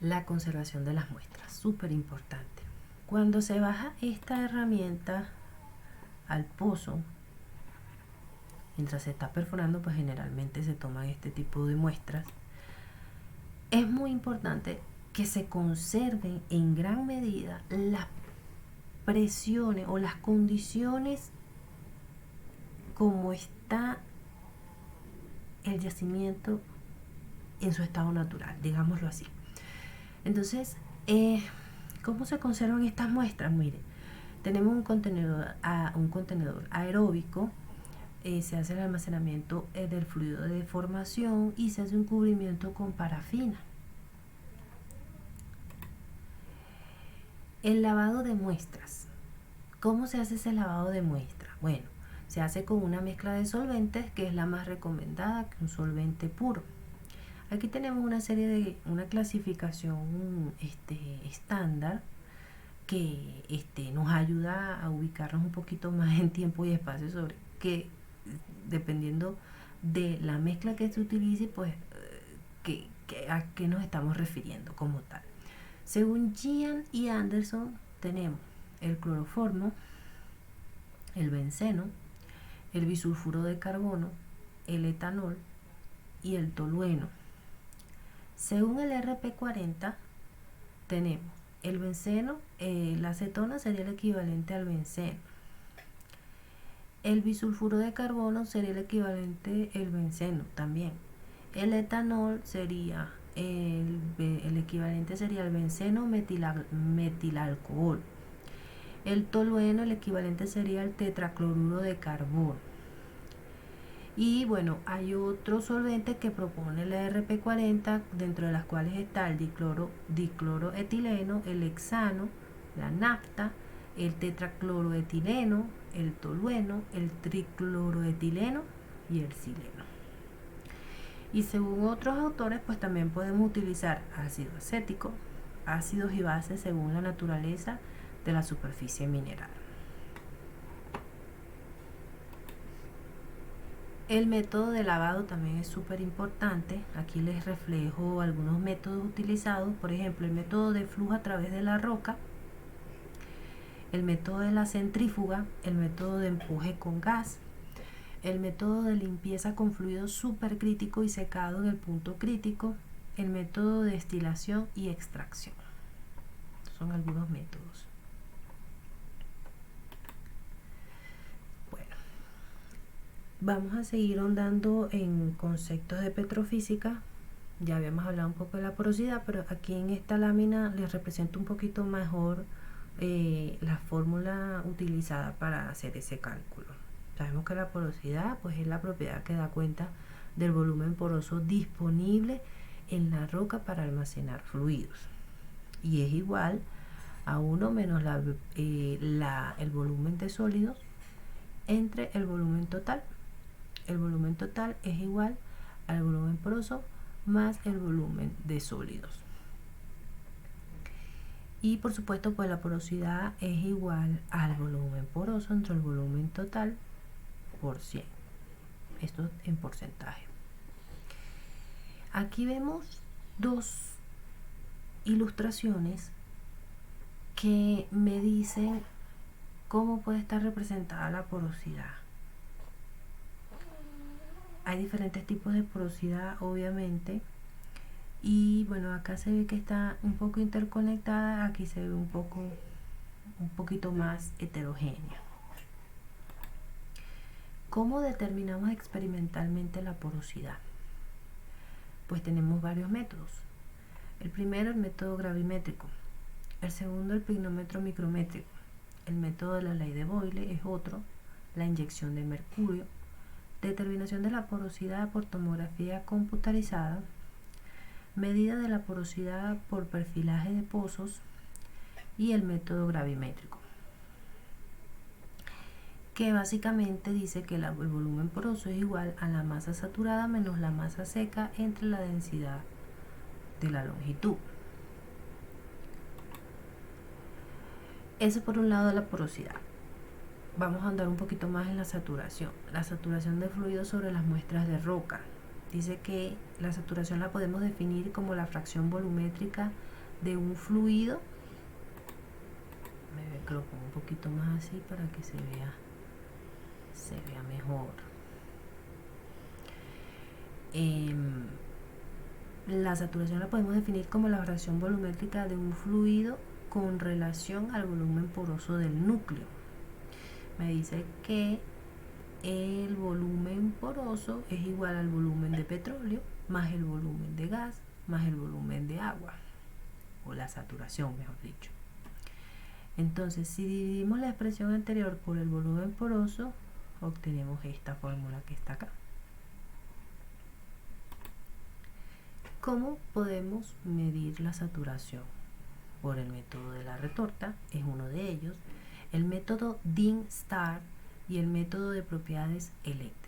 La conservación de las muestras, súper importante. Cuando se baja esta herramienta al pozo, mientras se está perforando, pues generalmente se toman este tipo de muestras. Es muy importante que se conserven en gran medida las presiones o las condiciones como está el yacimiento en su estado natural, digámoslo así. Entonces, ¿cómo se conservan estas muestras? Mire, tenemos un contenedor aeróbico, se hace el almacenamiento del fluido de deformación y se hace un cubrimiento con parafina. El lavado de muestras. ¿Cómo se hace ese lavado de muestras? Bueno, se hace con una mezcla de solventes que es la más recomendada, que un solvente puro. Aquí tenemos una clasificación estándar que nos ayuda a ubicarnos un poquito más en tiempo y espacio sobre que, dependiendo de la mezcla que se utilice, pues a qué nos estamos refiriendo como tal. Según Gian y Anderson, tenemos el cloroformo, el benceno, el bisulfuro de carbono, el etanol y el tolueno. Según el RP40, tenemos el benceno, la acetona sería el equivalente al benceno. El bisulfuro de carbono sería el equivalente al benceno también. El etanol sería el equivalente sería el benceno metilalcohol. El tolueno, el equivalente sería el tetracloruro de carbono. Y bueno, hay otros solventes que propone la RP40, dentro de las cuales está el dicloroetileno, el hexano, la nafta, el tetracloroetileno, el tolueno, el tricloroetileno y el sileno. Y según otros autores, pues también podemos utilizar ácido acético, ácidos y bases según la naturaleza de la superficie mineral. El método de lavado también es súper importante. Aquí les reflejo algunos métodos utilizados. Por ejemplo, el método de flujo a través de la roca, el método de la centrífuga, el método de empuje con gas, el método de limpieza con fluido supercrítico y secado en el punto crítico, el método de destilación y extracción. Son algunos métodos. Bueno, vamos a seguir ahondando en conceptos de petrofísica. Ya habíamos hablado un poco de la porosidad, pero aquí en esta lámina les represento un poquito mejor la fórmula utilizada para hacer ese cálculo. Sabemos que la porosidad pues es la propiedad que da cuenta del volumen poroso disponible en la roca para almacenar fluidos, y es igual a 1 menos el volumen de sólidos entre el volumen total. El volumen total es igual al volumen poroso más el volumen de sólidos. Y por supuesto, pues la porosidad es igual al volumen poroso entre el volumen total por 100. Esto en porcentaje. Aquí vemos dos ilustraciones que me dicen cómo puede estar representada la porosidad. Hay diferentes tipos de porosidad, obviamente, y bueno, acá se ve que está un poco interconectada, aquí se ve un poquito más heterogénea. ¿Cómo determinamos experimentalmente la porosidad? Pues tenemos varios métodos. El primero, el método gravimétrico. El segundo, el pignómetro micrométrico. El método de la ley de Boyle es otro. La inyección de mercurio. Determinación de la porosidad por tomografía computarizada. Medida de la porosidad por perfilaje de pozos. Y el método gravimétrico, que básicamente dice que el volumen poroso es igual a la masa saturada menos la masa seca entre la densidad de la longitud. Eso por un lado de la porosidad. Vamos a andar un poquito más en la saturación. La saturación de fluido sobre las muestras de roca. Dice que la saturación la podemos definir como la fracción volumétrica de un fluido. Que lo pongo un poquito más así para que se vea mejor. La saturación la podemos definir como la fracción volumétrica de un fluido con relación al volumen poroso del núcleo. Me dice que el volumen poroso es igual al volumen de petróleo más el volumen de gas más el volumen de agua, o la saturación, mejor dicho. Entonces, si dividimos la expresión anterior por el volumen poroso, obtenemos esta fórmula que está acá. ¿Cómo podemos medir la saturación? Por el método de la retorta, es uno de ellos, el método Dean-Starr y el método de propiedades eléctricas.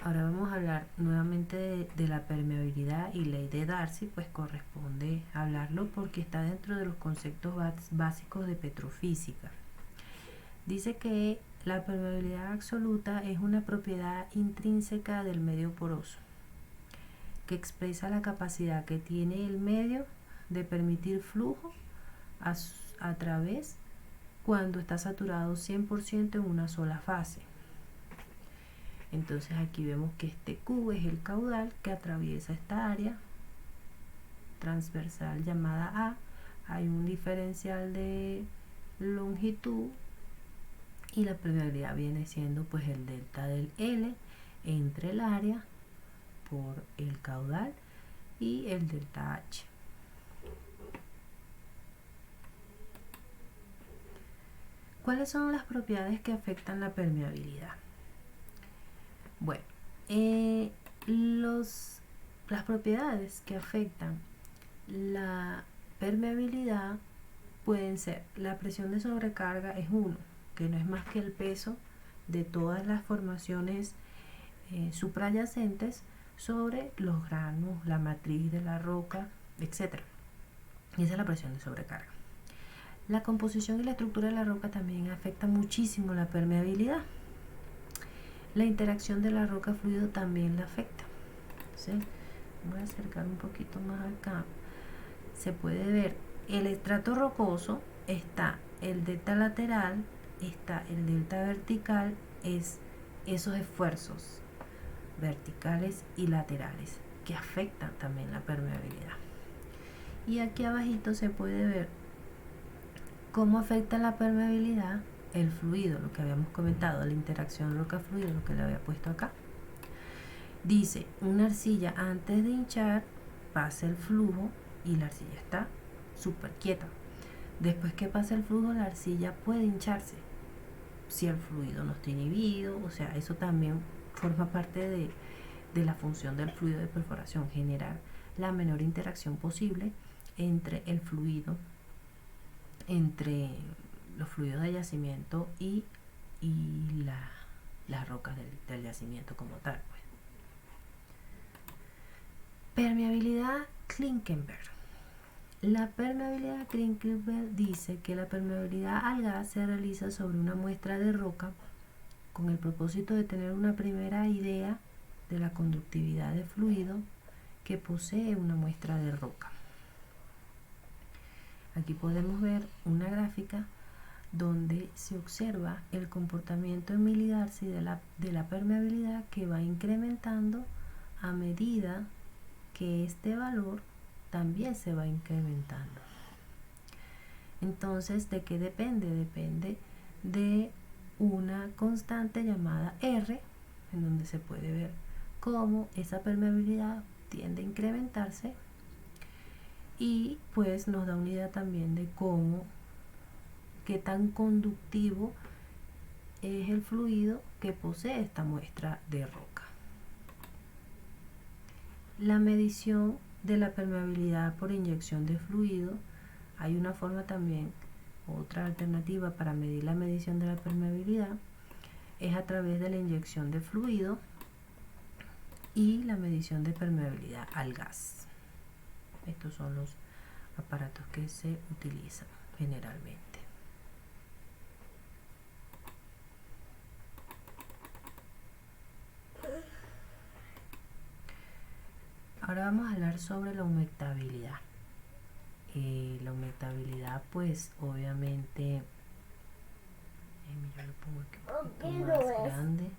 Ahora vamos a hablar nuevamente de la permeabilidad y ley de Darcy, pues corresponde hablarlo porque está dentro de los conceptos básicos de petrofísica. Dice que la permeabilidad absoluta es una propiedad intrínseca del medio poroso, que expresa la capacidad que tiene el medio de permitir flujo a través cuando está saturado 100% en una sola fase. Entonces aquí vemos que este Q es el caudal que atraviesa esta área transversal llamada A. Hay un diferencial de longitud y la permeabilidad viene siendo pues el delta del L entre el área por el caudal y el delta H. ¿Cuáles son las propiedades que afectan la permeabilidad? Bueno, las propiedades que afectan la permeabilidad pueden ser: la presión de sobrecarga es 1, que no es más que el peso de todas las formaciones suprayacentes sobre los granos, la matriz de la roca, etc. Y esa es la presión de sobrecarga. La composición y la estructura de la roca también afecta muchísimo la permeabilidad. La interacción de la roca fluido también la afecta. ¿Sí? Voy a acercar un poquito más acá. Se puede ver el estrato rocoso, está el delta lateral, está el delta vertical, es esos esfuerzos verticales y laterales que afectan también la permeabilidad. Y aquí abajito se puede ver cómo afecta la permeabilidad el fluido, lo que habíamos comentado, la interacción roca-fluido, lo que le había puesto acá. Dice, una arcilla antes de hinchar pasa el flujo y la arcilla está súper quieta. Después que pasa el flujo, la arcilla puede hincharse si el fluido no está inhibido. O sea, eso también forma parte de la función del fluido de perforación, generar la menor interacción posible entre el fluido, entre los fluidos de yacimiento y las rocas del yacimiento como tal, pues. Permeabilidad Klinkenberg. La permeabilidad Klinkenberg dice que la permeabilidad al gas se realiza sobre una muestra de roca con el propósito de tener una primera idea de la conductividad de fluido que posee una muestra de roca. Aquí podemos ver una gráfica donde se observa el comportamiento en milidarcy de la permeabilidad, que va incrementando a medida que este valor también se va incrementando. Entonces, ¿de qué depende? Depende de una constante llamada R, en donde se puede ver cómo esa permeabilidad tiende a incrementarse, y pues nos da una idea también de qué tan conductivo es el fluido que posee esta muestra de roca. La medición de la permeabilidad por inyección de fluido. Hay una forma también, otra alternativa para medir la medición de la permeabilidad, es a través de la inyección de fluido y la medición de permeabilidad al gas. Estos son los aparatos que se utilizan generalmente. Ahora vamos a hablar sobre la humectabilidad. La humectabilidad, pues obviamente, yo lo pongo aquí un poquito más grande.